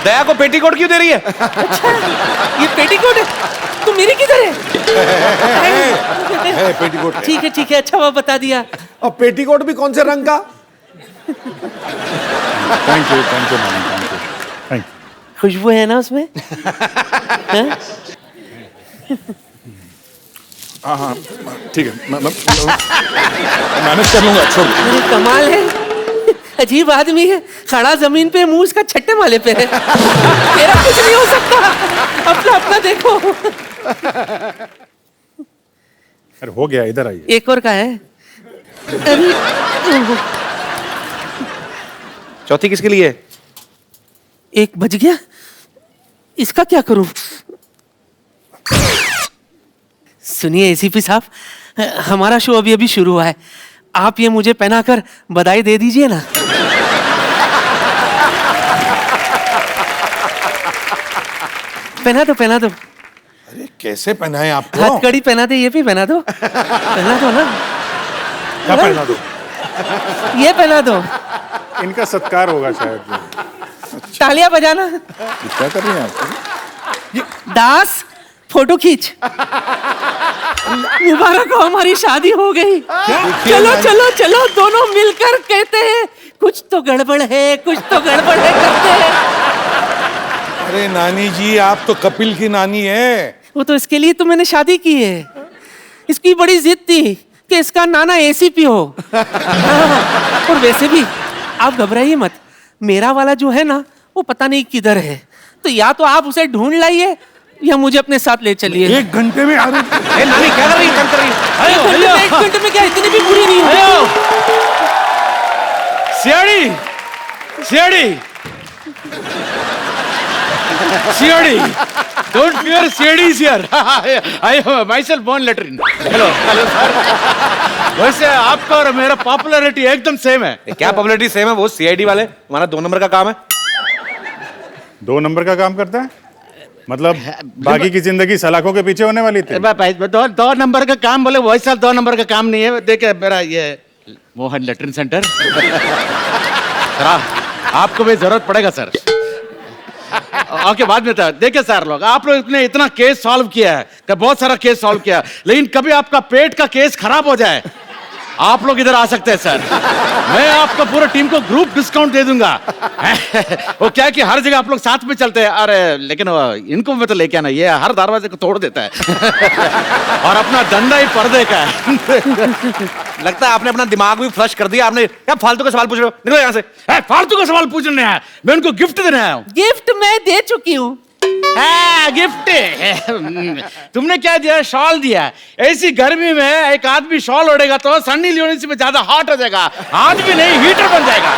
दया को पेटीकोट क्यों दे रही है? ये पेटीकोट है तो मेरी किधर है? पेटीकोट है। ठीक है, अच्छा वो बता दिया। और पेटीकोट भी कौन से रंग का? थैंक यू नानी, थैंक यू, थैंक यू। खुशबू है ना उसमें? हाँ? हाँ ठीक है, मैं मैनेज कर लूंगा, छोड़। अरे कमाल है, अजीब आदमी है, खड़ा जमीन पे, मुंह उसका छट्टे माले पे है। तेरा कुछ नहीं हो सकता, अपना देखो। अरे हो गया, इधर आइए। एक और का है। अरे, चौथी किसके लिए? एक बज गया, इसका क्या करूं? सुनिए एसीपी साहब, हमारा शो अभी शुरू हुआ है, आप ये मुझे पहनाकर बधाई दे दीजिए ना। पहना दो। अरे कैसे पहनाए आपको? हथकड़ी पहना दे, ये भी पहना दो। पहना दो ना। क्या पहना दो? ये पहना दो। इनका सत्कार होगा शायद। तालियां बजाना। क्या कर रही हैं आप? दास, फोटो खींच। मुबारक हो, हमारी शादी हो गई। चलो दोनों मिलकर कहते हैं कुछ तो गड़बड़ है करते हैं। अरे नानी जी, आप तो कपिल की नानी है। वो तो इसके लिए तो मैंने शादी की है। इसकी बड़ी जिद थी कि इसका नाना एसीपी हो। और वैसे भी आप घबराइए मत, मेरा वाला जो है ना वो पता नहीं किधर है, तो या तो आप उसे ढूंढ लाइए या मुझे अपने साथ ले चलिए। 1 घंटे में? अरे नानी क्या कर रही है? एक घंटे में क्या, इतनी भी बुरी नहीं है। CID, don't fear, CID is here. I have myself born latrine. Hello sir. वैसे आपका और मेरा पॉपुलैरिटी एकदम सेम है। क्या पॉपुलैरिटी सेम है? वो CID वाले, हमारा 2 नंबर का काम है। 2 नंबर का काम करता है मतलब बाकी की जिंदगी सलाखों के पीछे होने वाली थी। 2 नंबर का काम बोले, वैसा 2 नंबर का काम नहीं है। देखे मेरा ये मोहन लेटरिन सेंटर। सर आपको भी जरूरत पड़ेगा सर। ओके, बाद में था। देखिए सर, लोग आप लोग ने इतना केस सॉल्व किया है, बहुत सारा केस सॉल्व किया, लेकिन कभी आपका पेट का केस खराब हो जाए, आप लोग इधर आ सकते हैं सर। मैं आपका पूरा टीम को ग्रुप डिस्काउंट दे दूंगा। वो क्या है कि हर जगह आप लोग साथ में चलते हैं। अरे लेकिन इनको मैं तो लेके आना, ये हर दरवाजे को तोड़ देता है। और अपना धंधा ही पर्दे का है। लगता है आपने अपना दिमाग भी फ्लश कर दिया। आपने क्या फालतू का सवाल पूछ रहे हो? निकलो यहाँ से। फालतू का सवाल पूछने आया, मैं उनको गिफ्ट देने आया हूँ। गिफ्ट मैं दे चुकी हूँ। गिफ्ट तुमने क्या दिया? शॉल दिया। ऐसी गर्मी में एक आदमी शॉल ओढ़ेगा तो सन्नी लियोनी से ज्यादा हॉट हो जाएगा, आदमी नहीं हीटर बन जाएगा।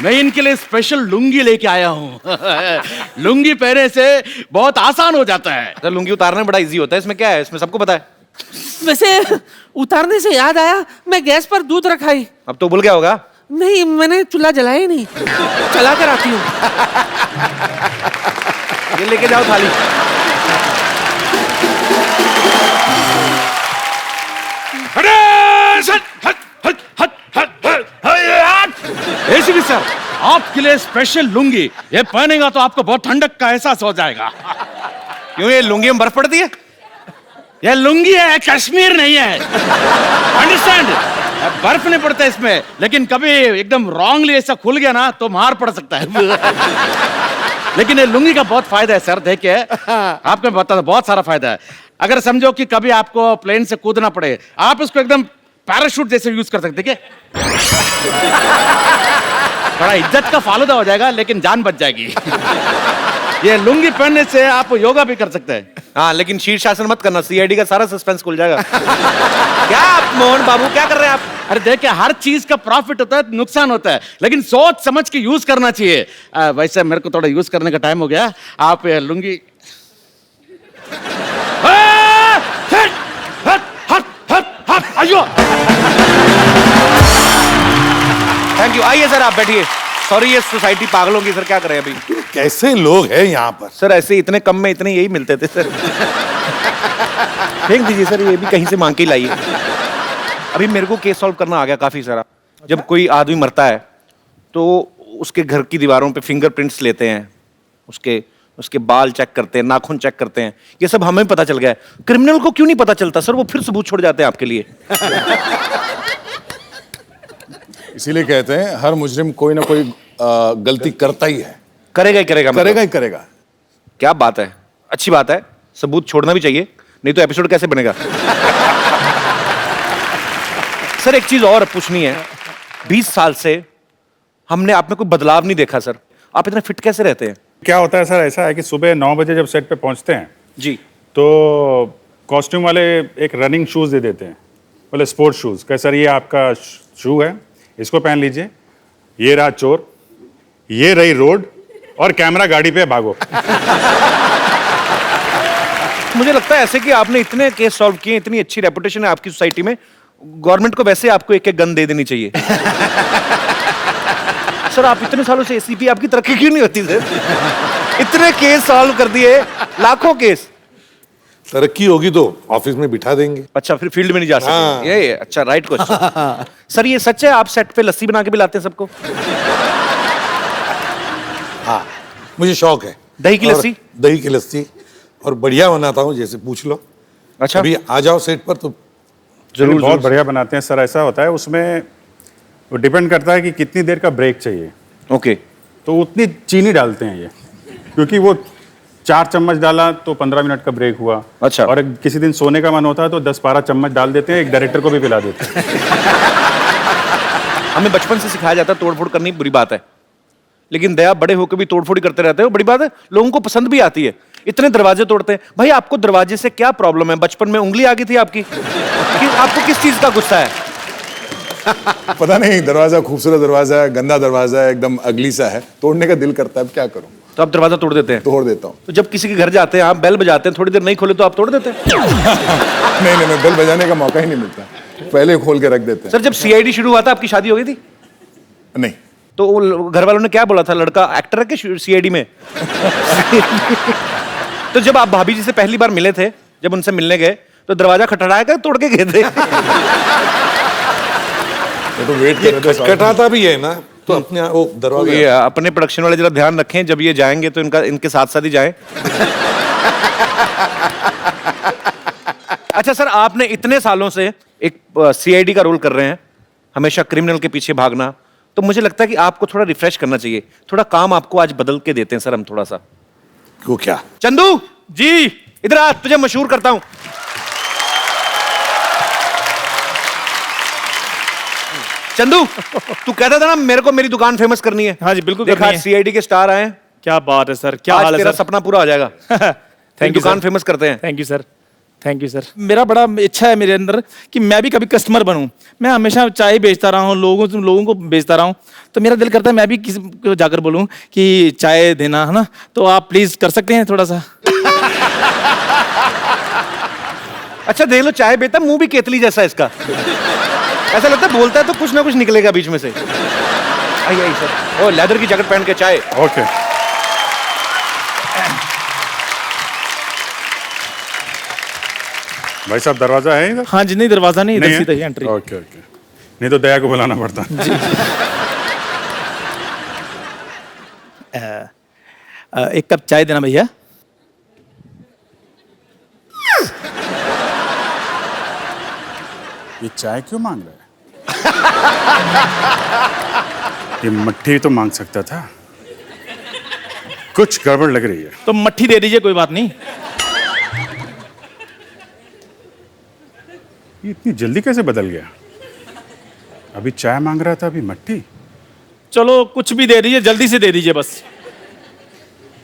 मैं इनके लिए स्पेशल लुंगी लेके आया हूँ। लुंगी पहने से बहुत आसान हो जाता है। तो लुंगी उतारना बड़ा इजी होता है, इसमें क्या है? इसमें सबको पता है। वैसे उतारने से याद आया, मैं गैस पर दूध रखाई। अब तो भूल गया होगा। नहीं, मैंने चूल्हा जलाया ही नहीं, चला कर आती हूँ। ये लेके जाओ थाली। एसीपी सर, आपके लिए स्पेशल लुंगी, ये पहनेगा तो आपको बहुत ठंडक का एहसास हो जाएगा। क्यों, ये लुंगी में बर्फ पड़ती है? ये लुंगी है, कश्मीर नहीं है। अंडरस्टैंड? बर्फ नहीं पड़ता इसमें, लेकिन कभी एकदम रॉन्गली ऐसा खुल गया ना तो मार पड़ सकता है। लेकिन ये लुंगी का बहुत फायदा है सर। देखिए आपको बता दो, बहुत सारा फायदा है। अगर समझो कि कभी आपको प्लेन से कूदना पड़े, आप इसको एकदम पैराशूट जैसे यूज कर सकते। थोड़ा इज्जत का फालूदा हो जाएगा, लेकिन जान बच जाएगी। ये लुंगी पहनने से आप योगा भी कर सकते हैं। हाँ, लेकिन शीर्षासन मत करना, CID का सारा सस्पेंस खुल जाएगा। क्या आप मोहन बाबू क्या कर रहे हैं आप? अरे देखिए, हर चीज का प्रॉफिट होता है, नुकसान होता है, लेकिन सोच समझ के यूज करना चाहिए। वैसे मेरे को थोड़ा यूज करने का टाइम हो गया। आप ये लुंगी अयो, थैंक यू। आइए सर, आप बैठिए। सॉरी, ये सोसाइटी पागलों की। सर क्या करें अभी? कैसे लोग हैं यहाँ पर? सर ऐसे इतने कम में इतने यही मिलते थे सर। फेंक दीजिए सर, ये भी कहीं से मांग के लाइए। अभी मेरे को केस सॉल्व करना आ गया काफी सारा। जब कोई आदमी मरता है तो उसके घर की दीवारों पे फिंगरप्रिंट्स लेते हैं, उसके उसके बाल चेक करते हैं, नाखून चेक करते हैं, ये सब हमें पता चल गया है। क्रिमिनल को क्यों नहीं पता चलता सर? वो फिर सबूत छोड़ जाते हैं आपके लिए। इसीलिए कहते हैं हर मुजरिम कोई ना कोई गलती करता ही है। करेगा ही करेगा, मतलब। करेगा ही करेगा। क्या बात है, अच्छी बात है। सबूत छोड़ना भी चाहिए, नहीं तो एपिसोड कैसे बनेगा? सर एक चीज और पूछनी है, 20 साल से हमने आप में कोई बदलाव नहीं देखा सर, आप इतने फिट कैसे रहते हैं? क्या होता है सर, ऐसा है कि सुबह 9 बजे जब सेट पे पहुंचते हैं जी, तो कॉस्ट्यूम वाले एक रनिंग शूज दे देते हैं, बोले स्पोर्ट शूज। कह सर ये आपका शू है, इसको पहन लीजिए, ये रहा चोर, ये रही रोड, और कैमरा गाड़ी पे भागो। मुझे लगता है ऐसे कि आपने इतने केस सॉल्व किए, इतनी अच्छी रेपुटेशन है आपकी सोसाइटी में, गवर्नमेंट को वैसे आपको एक एक गन दे देनी चाहिए। सर आप इतने सालों से एसीपी, आपकी तरक्की क्यों नहीं होती सर? इतने केस सॉल्व कर दिए, लाखों केस। तरक्की होगी तो ऑफिस में बिठा देंगे। अच्छा, फिर फील्ड में नहीं जा सकते। हाँ। ये अच्छा, राइट क्वेश्चन। सर ये सच है आप सेट पे लस्सी बना के भी लाते हैं सबको? हाँ, मुझे शौक है दही की लस्सी? दही की लस्सी, और बढ़िया बनाता हूँ, जैसे पूछ लो। अच्छा, अभी आ जाओ सेट पर तो जरूर, बहुत बढ़िया बनाते हैं सर। ऐसा होता है उसमें, वो डिपेंड करता है कि कितनी देर का ब्रेक चाहिए। ओके, तो उतनी चीनी डालते हैं ये, क्योंकि वो 4 चम्मच डाला तो 15 मिनट का ब्रेक हुआ। अच्छा। और किसी दिन सोने का मन होता है तो 10-12 चम्मच डाल देते हैं, एक डायरेक्टर को भी पिला देते हैं। हमें बचपन से सिखाया जाता है तोड़फोड़ करनी बुरी बात है, लेकिन दया बड़े होकर भी तोड़फोड़ ही करते रहते हो, बड़ी बात है। लोगों को पसंद भी आती है, इतने दरवाजे तोड़ते हैं। भाई आपको दरवाजे से क्या प्रॉब्लम है? बचपन में उंगली आ गई थी आपकी? आपको किस चीज का गुस्सा है? पता नहीं, दरवाजा खूबसूरत दरवाजा है, गंदा दरवाजा है, एकदम अगली सा है, तोड़ने का दिल करता है, अब क्या करूं? तो आप दरवाजा तोड़ देते हैं? तोड़ देता हूं। तो जब किसी के घर जाते हैं आप, बेल बजाते हैं, थोड़ी देर नहीं खोले तो आप तोड़ देते हैं? नहीं नहीं, बेल बजाने का मौका ही नहीं मिलता, पहले खोल के रख देते हैं। सर जब सीआईडी शुरू हुआ था आपकी शादी हो गई थी? नहीं। तो वो घर वालों ने क्या बोला था, लड़का एक्टर है कि सीआईडी में? तो जब आप भाभी जी से पहली बार मिले थे, जब उनसे मिलने गए, तो दरवाजा खटखटाया कर तोड़ के गए थे? तो वेट ये खटखटाता भी है ना, तो अपने वो दरवाजा। ये अपने प्रोडक्शन वाले जरा ध्यान रखें, जब ये जाएंगे तो इनके साथ साथ ही जाएं। अच्छा सर, आपने इतने सालों से एक सीआईडी का रोल कर रहे हैं, हमेशा क्रिमिनल के पीछे भागना, तो मुझे लगता है कि आपको थोड़ा रिफ्रेश करना चाहिए। थोड़ा काम आपको आज बदल के देते हैं सर हम थोड़ा सा। वो क्या? चंदू जी इधर आ, तुझे मशहूर करता हूं। चंदू, तू कहता था ना मेरे को मेरी दुकान फेमस करनी है। हाँ जी, बिल्कुल देखा, करनी है। सीआईडी के स्टार आए हैं। क्या बात है सर, क्या आज हाल है तेरा सर? सपना पूरा हो जाएगा। थैंक यू दुकान सर। फेमस करते हैं। Thank you sir, thank you sir. मेरा बड़ा इच्छा है मेरे अंदर कि मैं भी कभी कस्टमर बनूं। मैं हमेशा चाय बेचता रहा हूं, लोगों को बेचता रहा हूं, तो मेरा दिल करता है मैं भी किसी को जाकर बोलूं कि चाय देना है ना, तो आप प्लीज कर सकते हैं थोड़ा सा? अच्छा देख लो, चाय बेटा, मुंह भी केतली जैसा इसका। ऐसा लगता है बोलता है तो कुछ ना कुछ निकलेगा बीच में से। आइए आइए सर। ओ लेदर की जैकेट पहन के चाय। ओके। भाई साहब दरवाजा है इधर? हाँ जी, नहीं दरवाजा नहीं, इधर नहीं है? सीधा ही एंट्री। ओके ओके, नहीं तो दया को बुलाना पड़ता। एक कप चाय देना भैया। ये चाय क्यों मांग रहा है? ये मट्ठी तो मांग सकता था, कुछ गड़बड़ लग रही है। तो मट्ठी दे दीजिए, कोई बात नहीं। ये इतनी जल्दी कैसे बदल गया? अभी चाय मांग रहा था, अभी मट्ठी। चलो कुछ भी दे दीजिए, जल्दी से दे दीजिए बस।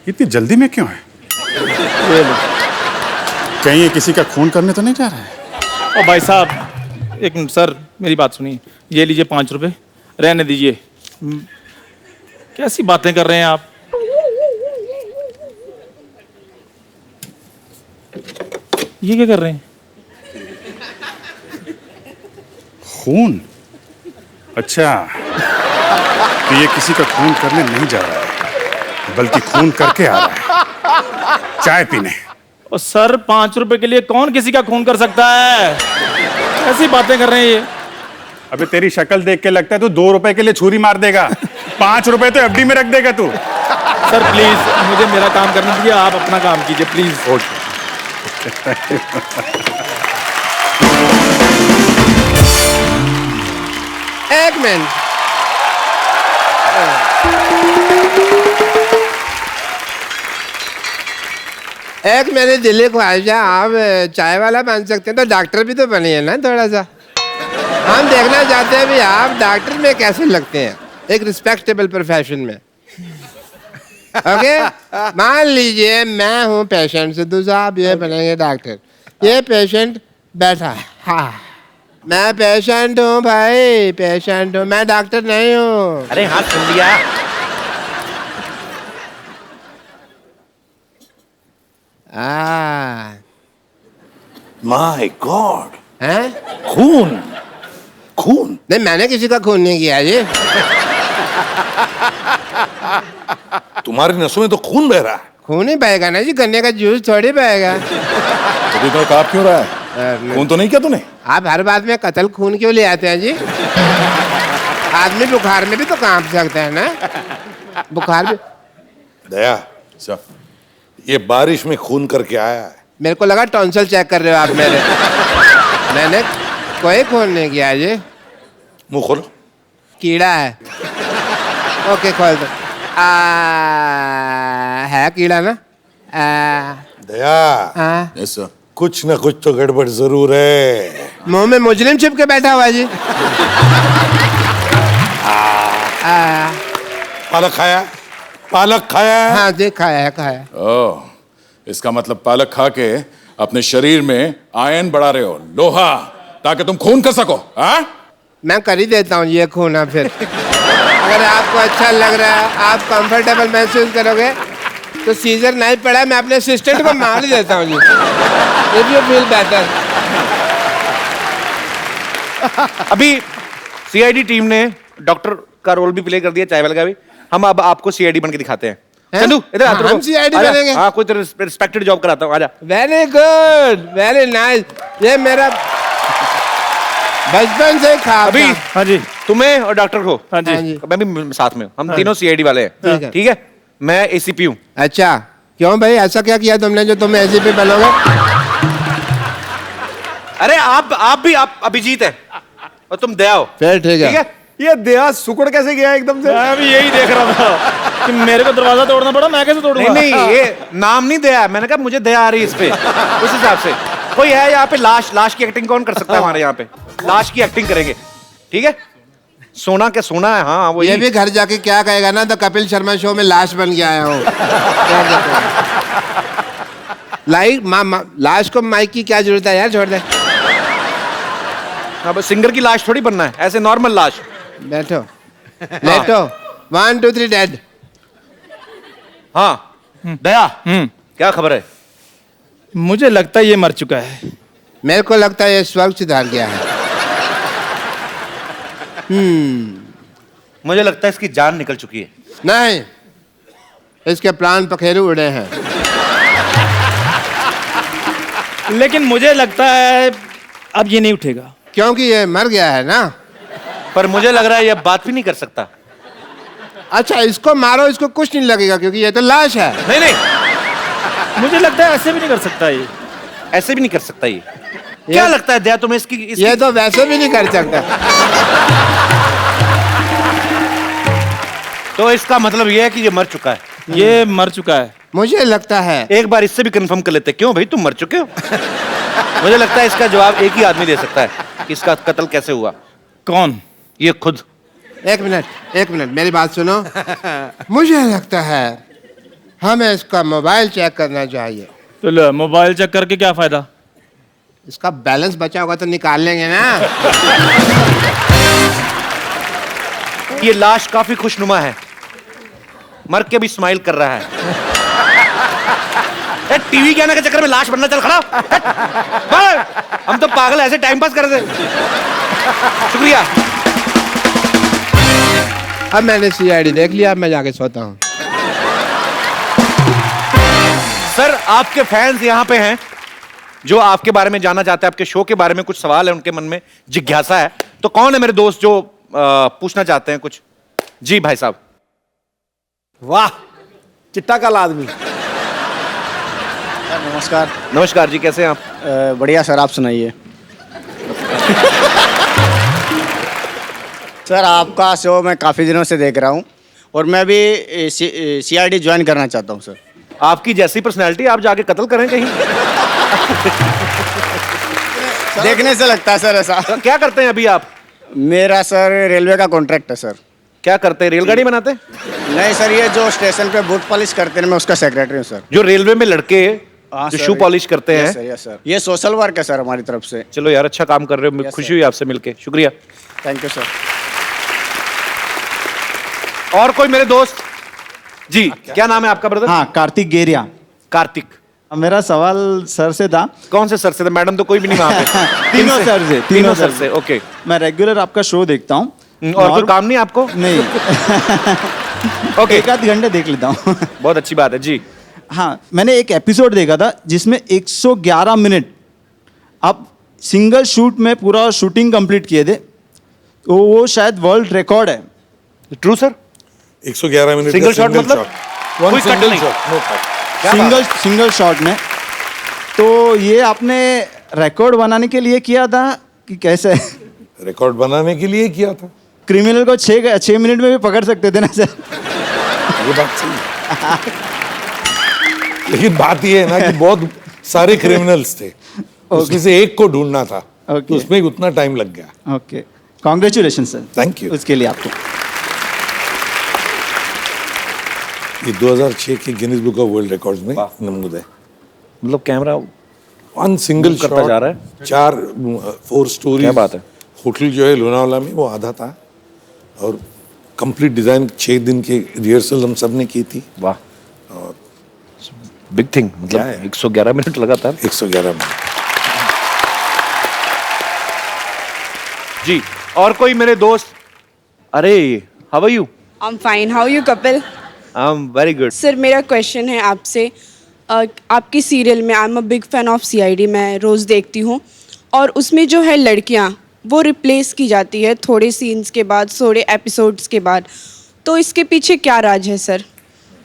इतनी जल्दी में क्यों है? कहीं ये किसी का खून करने तो नहीं जा रहा है? ओ भाई साहब, एक मिनट सर, मेरी बात सुनिए। ये लीजिए 5 रुपए, रहने दीजिए। कैसी बातें कर रहे हैं आप? ये क्या कर रहे हैं? खून? अच्छा, तो ये किसी का खून करने नहीं जा रहा है, बल्कि खून करके आ रहा है चाय पीने। ओ सर, 5 रुपए के लिए कौन किसी का खून कर सकता है? ऐसी बातें कर रहे हैं ये। अबे तेरी शक्ल देख के लगता है तू 2 रुपए के लिए छुरी मार देगा। 5 रुपए तो एफडी में रख देगा तू। सर प्लीज मुझे मेरा काम करने दीजिए, आप अपना काम कीजिए प्लीज। एक मिनट, एक मेरी दिल्ली ख्वाहिश है, आप चाय वाला बन सकते हैं तो डॉक्टर भी तो बनिए ना थोड़ा सा। हम देखना चाहते हैं भी आप डॉक्टर में कैसे लगते हैं, एक रिस्पेक्टेबल प्रोफेशन में। ओके, मान लीजिए मैं हूँ पेशेंट से, दूसरा आप ये बनेंगे डॉक्टर। ये पेशेंट बैठा है, हाँ मैं पेशेंट हूँ भाई, पेशेंट हूँ, मैं डॉक्टर नहीं हूँ। अरे हाँ सुन लिया। माय गॉड, हैं? खून खून। नहीं, मैंने किसी का खून नहीं किया जी। तुम्हारी नसों में तो खून बह रहा है। खून ही बहेगा ना जी, गन्ने का जूस थोड़ी बहेगा। तो इतना काप क्यों रहा है? खून तो नहीं किया तूने? आप हर बात में कत्ल खून क्यों ले आते हैं जी? आदमी बुखार में भी तो कांप सकता है ना, बुखार भी। दया, ये बारिश में खून करके आया है। मेरे को लगा टॉन्सिल चेक कर रहे हो आप मेरे। मैंने कोई खून नहीं किया जी। मुंह खोलो। कीड़ा है। ओके खोल दो। है कीड़ा ना? दया, यस सर। कुछ न कुछ तो गड़बड़ जरूर है। मुंह में मुजरिम छिप के बैठा हुआ है जी। पालक खाया? पालक खाया? हाँ जी खाया है। ओह, इसका मतलब पालक खा के अपने शरीर में आयरन बढ़ा रहे हो, लोहा, ताकि तुम खून कर सको। हाँ, मैं कर ही देता हूँ ये खून। अब फिर अगर आपको अच्छा लग रहा है, आप कंफर्टेबल महसूस करोगे तो सीजर नहीं पड़ा, मैं अपने असिस्टेंट को मार ही देता हूँ जी। If you feel better. अभी सीआईडी टीम ने डॉक्टर का रोल भी प्ले कर दिया, चाय वाले का भी। हम अब आपको सीआईडी बन के दिखाते हैं। चंदू इधर हाँ, हम CID आजा। बनेंगे? हाँ, कोई रिस्पेक्टेड जॉब कराता हूँ, आजा। Very good, very nice. ये मेरा बचपन से ख्वाब अभी था। हाँ जी, तुम्हें और डॉक्टर को, हाँ जी, हाँ जी। मैं भी साथ में, हम तीनों सीआईडी वाले हैं। ठीक है, मैं एसीपी हूँ। अच्छा, क्यों भाई ऐसा क्या किया तुमने जो तुम ऐसे पे बनोगे? अरे आप अभिजीत है और तुम दया हो। फिर ठीक है। ये दया सुकड़ कैसे गया एकदम से? मैं भी यही देख रहा था कि मेरे को दरवाजा तोड़ना पड़ा, मैं कैसे तोड़ूंगा? नहीं, ये नाम नहीं दया, मैंने कहा मुझे दया आ रही है इस पे, उस हिसाब से। कोई है यहाँ पे लाश की एक्टिंग कौन कर सकता है हमारे यहाँ पे? लाश की एक्टिंग करेंगे, ठीक है? सोना क्या सोना है? हाँ वो ये भी घर जाके क्या कहेगा ना, तो कपिल शर्मा शो में लाश बन के आया हूँ। लाश को माइक की क्या जरूरत है यार, छोड़ दे। अब सिंगर की लाश थोड़ी बनना है, ऐसे नॉर्मल लाश। बैठो लेटो। 1 2 3 डेड। हाँ दया, क्या खबर है? मुझे लगता है ये मर चुका है। मेरे को लगता है ये स्वर्ग सुधार गया है। मुझे लगता है इसकी जान निकल चुकी है। नहीं, इसके प्राण पखेरु उड़े हैं। लेकिन मुझे लगता है अब ये नहीं उठेगा, क्योंकि ये मर गया है ना। पर मुझे लग रहा है ये बात भी नहीं कर सकता। अच्छा, इसको मारो, इसको कुछ नहीं लगेगा क्योंकि ये तो लाश है। नहीं, मुझे लगता है ऐसे भी नहीं कर सकता ये। ऐसे भी नहीं कर सकता ये। क्या लगता है दया तुम्हें इसकी ये तो वैसे भी नहीं कर सकता। तो इसका मतलब ये है कि ये मर चुका है। ये मर चुका है। मुझे लगता है एक बार इससे भी कंफर्म कर लेते हैं। क्यों भाई, तुम मर चुके हो? मुझे लगता है इसका जवाब एक ही आदमी दे सकता है कि इसका कत्ल कैसे हुआ। कौन? ये खुद। एक मिनट मेरी बात सुनो। मुझे लगता है हमें इसका मोबाइल चेक करना चाहिए। तो मोबाइल चेक करके क्या फायदा? इसका बैलेंस बचा होगा तो निकाल लेंगे ना। ये लाश काफी खुशनुमा है, मर के भी स्माइल कर रहा है। टीवी के आने के चक्कर में लाश बनना, चल खड़ा हो। हम तो पागल ऐसे टाइम पास कर रहे। शुक्रिया। अब मैंने सीआईडी देख लिया, अब मैं जाके सोता हूँ। सर, आपके फैंस यहाँ पे हैं जो आपके बारे में जानना चाहते हैं, आपके शो के बारे में कुछ सवाल है उनके मन में, जिज्ञासा है। तो कौन है मेरे दोस्त जो पूछना चाहते हैं कुछ? जी भाई साहब। वाह, चिट्टा काला आदमी। नमस्कार। नमस्कार जी, कैसे हैं आप? बढ़िया सर, आप सुनाइए। सर आपका शो मैं काफ़ी दिनों से देख रहा हूँ और मैं भी CID ज्वाइन करना चाहता हूँ सर। आपकी जैसी पर्सनैलिटी, आप जाके कत्ल करें कहीं। देखने से लगता है सर ऐसा। तो क्या करते हैं अभी आप? मेरा सर रेलवे का कॉन्ट्रैक्ट है सर। क्या करते हैं, रेलगाड़ी बनाते हैं? नहीं सर, ये जो स्टेशन पे बूट पॉलिश करते हैं, मैं उसका सेक्रेटरी हूँ सर। जो रेलवे में लड़के हाँ जो सर, शू पॉलिश करते हैं। Yes sir. ये सोशल वर्क है सर हमारी तरफ से। चलो यार, अच्छा काम कर रहे हो, खुशी हुई आपसे मिलके, शुक्रिया। Thank you sir. और कोई मेरे दोस्त? जी, क्या नाम है आपका ब्रदर? हाँ, कार्तिक गेरिया। कार्तिक। मेरा सवाल सर से था। कौन से सर से था? मैडम तो कोई भी नहीं वहां पे। तीनों सर से। तीनों सर से, ओके। मैं रेगुलर आपका शो देखता हूँ। और कोई काम नहीं आपको? नहीं। ओके, एक आध घंटे देख लेता हूँ। बहुत अच्छी बात है जी। हाँ, मैंने एक एपिसोड देखा था जिसमें 111 मिनट आप सिंगल शूट में पूरा शूटिंग कंप्लीट किए थे। वो शायद वर्ल्ड रिकॉर्ड है। True sir? 111 minute single shot मतलब? कोई कट नहीं। सिंगल शॉट में। तो ये आपने रिकॉर्ड बनाने के लिए किया था कि कैसे? रिकॉर्ड बनाने के लिए किया था। क्रिमिनल को 6 मिनट में भी पकड़ सकते थे ना सर? ये बात सही है। लेकिन बात ये है ना कि बहुत सारे क्रिमिनल्स थे, उसमें से एक को ढूंढना था, तो उसमें उतना टाइम लग गया। Okay, congratulation sir. Thank you उसके लिए आपको। ये 2006 के Guinness book of world records में नमूद है। मतलब कैमरा वन सिंगल करता शॉट जा रहा है। 4 स्टोरी। क्या बात है। होटल जो है लोनावाला में, वो आधा था और कंप्लीट डिजाइन 6 दिन की रिहर्सल हम सब ने की थी। वाह, और बिग थिंग। मतलब 111 मिनट लगातार। 111 मिनट। जी, और कोई मेरे दोस्त? अरे, how are you? I am fine, how you Kapil? I am very good. Sir मेरा क्वेश्चन है आपसे। आपकी सीरियल में I am a big fan of CID, मैं रोज़ देखती हूँ, और उसमें जो है लड़कियाँ वो रिप्लेस की जाती है थोड़े सीन्स के बाद, थोड़े एपिसोड्स के बाद। तो इसके पीछे क्या राज है सर?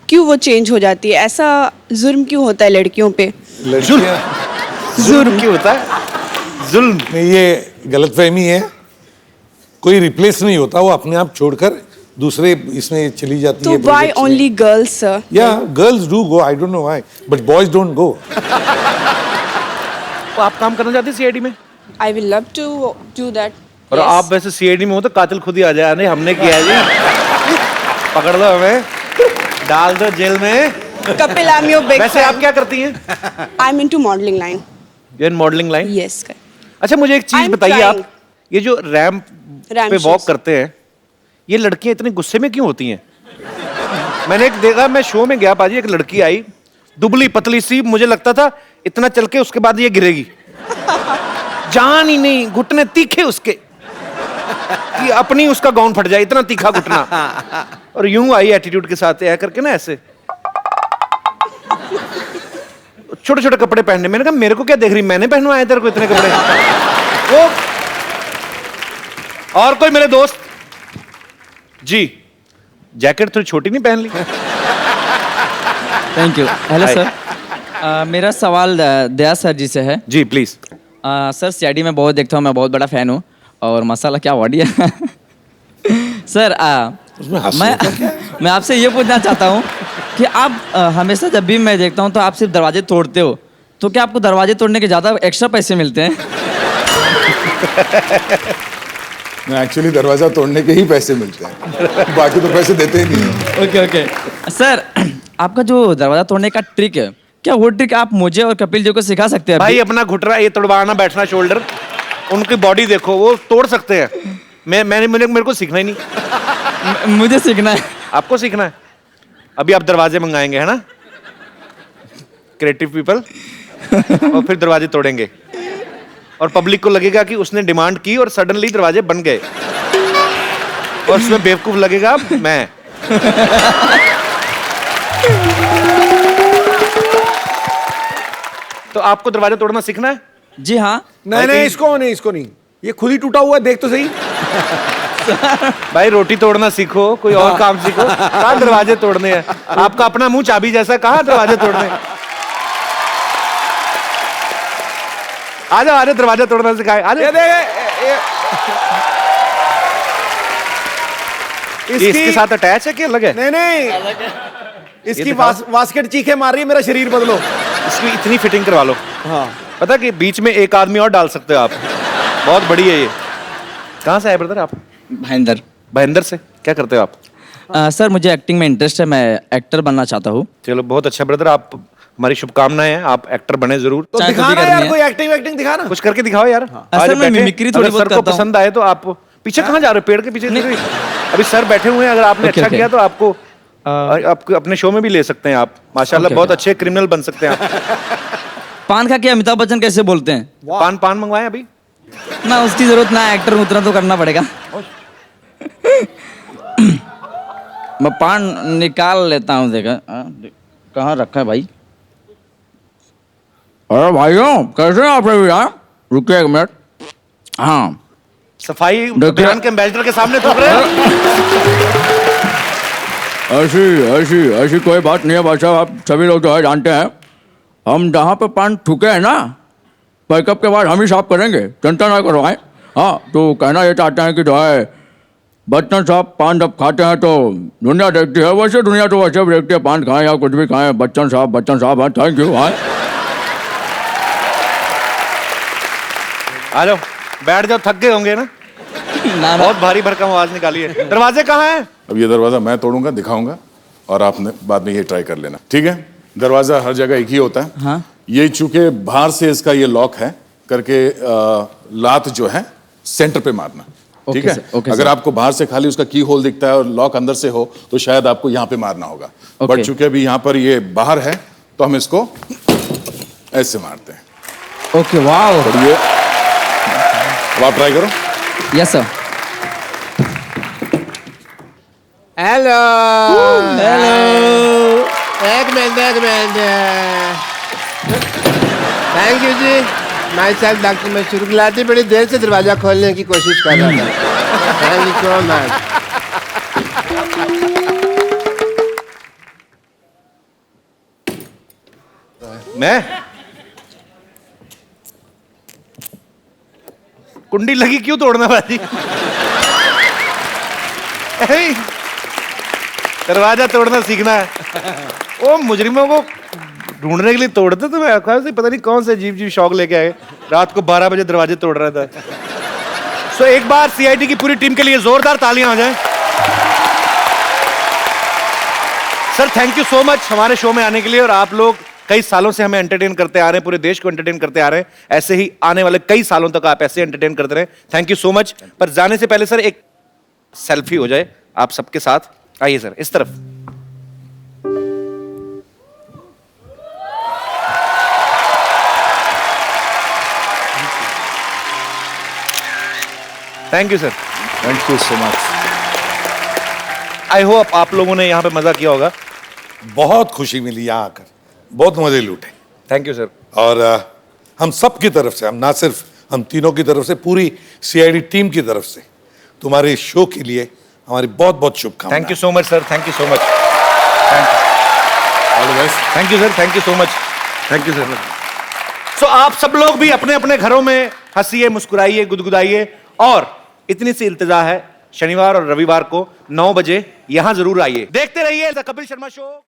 क्यों वो चेंज हो जाती है? ऐसा जुर्म क्यों होता है लड़कियों पे? जुर्म क्यों होता है? जुल्म नहीं, ये गलतफहमी है। कोई रिप्लेस नहीं होता, वो अपने आप छोड़कर दूसरे इसमें चली जाती तो है। Why only girls sir? या girls do go, I don't know why, but boys don't go. तो आप काम करना चाहते हैं CID में? I will love to do that. और आप वैसे CID में हो तो कातिल खुद ही आ जाए। नहीं, हमने किया है जी। पकड़ लो हमें, डाल दो जेल में। Kapil, I am your big वैसे आप क्या करती हैं? I am into modelling line. You in modelling line? Yes. अच्छा, मुझे एक चीज I'm बताइए, trying. आप ये जो रैंप पे वॉक करते हैं, ये लड़कियां इतने गुस्से में क्यों होती हैं? मैंने एक देखा, मैं शो में गया पाजी, एक लड़की आई दुबली पतली सी, मुझे लगता था इतना चल के उसके बाद ये गिरेगी। जान ही नहीं, घुटने तीखे उसके कि अपनी उसका गाउन फट जाए, इतना तीखा घुटना। और यूं आई एटीट्यूड के साथ ऐ करके ना, ऐसे छोटे छोटे कपड़े पहनने। मैंने कहा मेरे को क्या देख रही, मैंने पहनवाए तेरे को इतने कपड़े? वो और कोई मेरे दोस्त? जी, जैकेट थोड़ी छोटी नहीं पहन ली? Thank you. हेलो सर, मेरा सवाल दया सर जी से है। जी प्लीज। सर CID में बहुत देखता हूँ, मैं बहुत बड़ा फैन हूँ, और मसाला क्या बढ़िया। सर मैं आपसे ये पूछना चाहता हूँ कि आप हमेशा जब भी मैं देखता हूँ तो आप सिर्फ दरवाजे तोड़ते हो, तो क्या आपको दरवाजे तोड़ने के ज़्यादा एक्स्ट्रा पैसे मिलते हैं? एक्चुअली दरवाजा तोड़ने के ही पैसे मिलते हैं, बाकी तो पैसे देते ही नहीं हैं। ओके। सर, आपका जो दरवाजा तोड़ने का ट्रिक है, क्या वो ट्रिक आप मुझे और कपिल जी को सिखा सकते हैं? भाई अपना घुटना ये तोड़वाना, बैठना शोल्डर, उनकी बॉडी देखो, वो तोड़ सकते हैं। मेरे को सीखना ही नहीं। मुझे सीखना है। आपको सीखना है? अभी आप दरवाजे मंगाएंगे, है ना? Creative people. और फिर दरवाजे तोड़ेंगे और पब्लिक को लगेगा कि उसने डिमांड की और सडनली दरवाजे बन गए, और उसमें बेवकूफ लगेगा मैं। तो आपको दरवाजा तोड़ना सीखना है? जी हाँ। नहीं, इसको नहीं, ये खुद ही टूटा हुआ है, देख तो सही। भाई रोटी तोड़ना सीखो, कोई और काम सीखो। कहाँ दरवाजे तोड़ने हैं? आपका अपना मुंह चाबी जैसा है, कहाँ दरवाजे तोड़ने हैं? आ जाओ दरवाजा तोड़ना सिखाए। आ जाओ। इसके साथ अटैच है कि अलग है? नहीं नहीं, इसकी वास्केट चीखे मार रही है, मेरा शरीर बदलो। इसकी इतनी फिटिंग करवा लो। हाँ, पता कि बीच में एक आदमी और डाल सकते हो आप। बहुत बड़ी है ये। कहाँ से आए ब्रदर आप? भाईंदर। भाईंदर से क्या करते हो आप? सर मुझे एक्टिंग में इंटरेस्ट है, मैं एक्टर बनना चाहता हूँ। चलो बहुत अच्छा ब्रदर, आप हमारी शुभकामनाएं हैं, आप एक्टर बने जरूर। तो दिखाना यार, कोई एक्टिंग दिखाना, कुछ करके दिखाओ यार। सर मैं मिमिक्री थोड़ी बहुत करता हूं। पसंद आए तो आप पीछे कहाँ जा रहे हो? पेड़ के पीछे अभी सर बैठे हुए हैं, अगर आपने अच्छा किया तो आपको अपने शो में भी ले सकते हैं आप। माशाल्लाह बहुत अच्छे क्रिमिनल बन सकते हैं आप। पान खा के अमिताभ बच्चन कैसे बोलते हैं? पान मंगवाए अभी ना, उसकी जरूरत ना, एक्टर उतना तो करना पड़ेगा। मैं पान निकाल लेता हूँ। देखा कहाँ रखा है भाई? अरे भाइयों कैसे हैं आप लोग यार? रुकिए एक मिनट। हाँ, सफाई अभियान के एम्बेसडर के सामने थूक रहे हैं। ऐसी कोई बात नहीं है भाई साहब, आप सभी लोग जो है जानते हैं, हम जहाँ पे पान थूके हैं ना, पैकअप के बाद हम ही साफ करेंगे, चिंता ना करो। आए हाँ, तो कहना ये चाहते हैं कि जो है बच्चन साहब पान जब खाते हैं तो दुनिया देखती है, वैसे दुनिया तो वैसे भी देखती है, पान खाएं या कुछ भी खाएं, बच्चन साहब हाँ, थैंक यू। हाँ आ जाओ, बैठ जाओ, थक गए होंगे ना? बहुत भारी भरकम आवाज निकाली है। दरवाजे कहाँ हैं? अब ये दरवाजा मैं तोड़ूंगा, दिखाऊंगा, और आपने बाद में ये ट्राई कर लेना, ठीक है? दरवाजा हर जगह एक ही होता है। हाँ? ये चूंकि बाहर से इसका ये लॉक है करके लात जो है सेंटर पे मारना, ठीक है? अगर आपको बाहर से खाली उसका की होल दिखता है और लॉक अंदर से हो तो शायद आपको यहाँ पे मारना होगा, बट चूंकि अभी यहाँ पर ये बाहर है तो हम इसको ऐसे मारते हैं। Okay, wow. और ये अब आप ट्राई करो। Yes sir. हेलो एक मिनट थैंक यू जी। Myself doctor Mashhoor Gulati बड़ी देर से दरवाजा खोलने की कोशिश कर रहा था। Thank you so much. मैं कुंडी लगी क्यों तोड़ना भाजी? दरवाजा तोड़ना सीखना है। ओ मुजरिमों को ढूंढने के लिए तोड़ते तो मैं पता नहीं कौन से अजीब शौक लेके आए, रात को 12 बजे दरवाजे तोड़ रहा था। सो एक बार सीआईडी की पूरी टीम के लिए जोरदार तालियां हो जाएं। Sir thank you so much हमारे शो में आने के लिए, और आप लोग कई सालों से हमें एंटरटेन करते आ रहे हैं, पूरे देश को एंटरटेन करते आ रहे हैं। ऐसे ही आने वाले कई सालों तक आप ऐसे एंटरटेन करते रहे। Thank you so much. पर जाने से पहले सर एक सेल्फी हो जाए आप सबके साथ। आइए सर इस तरफ। Thank you sir. Thank you so much. I hope आप लोगों ने यहाँ पे मजा किया होगा। बहुत खुशी मिली यहाँ आकर, बहुत मजे लूटे। Thank you sir. और हम सब की तरफ से, हम ना सिर्फ हम तीनों की तरफ से, पूरी सीआईडी टीम की तरफ से तुम्हारे शो के लिए हमारी बहुत बहुत शुभकामनाएं। Thank you so much sir. Thank you so much. All the best. Thank you sir. Thank you so much. Thank you sir. So आप सब लोग भी अपने अपने घरों में हंसिए, मुस्कुराइए, गुदगुदाइए, और इतनी सी इल्तिजा है, शनिवार और रविवार को 9 बजे यहां जरूर आइए। देखते रहिए द कपिल शर्मा शो।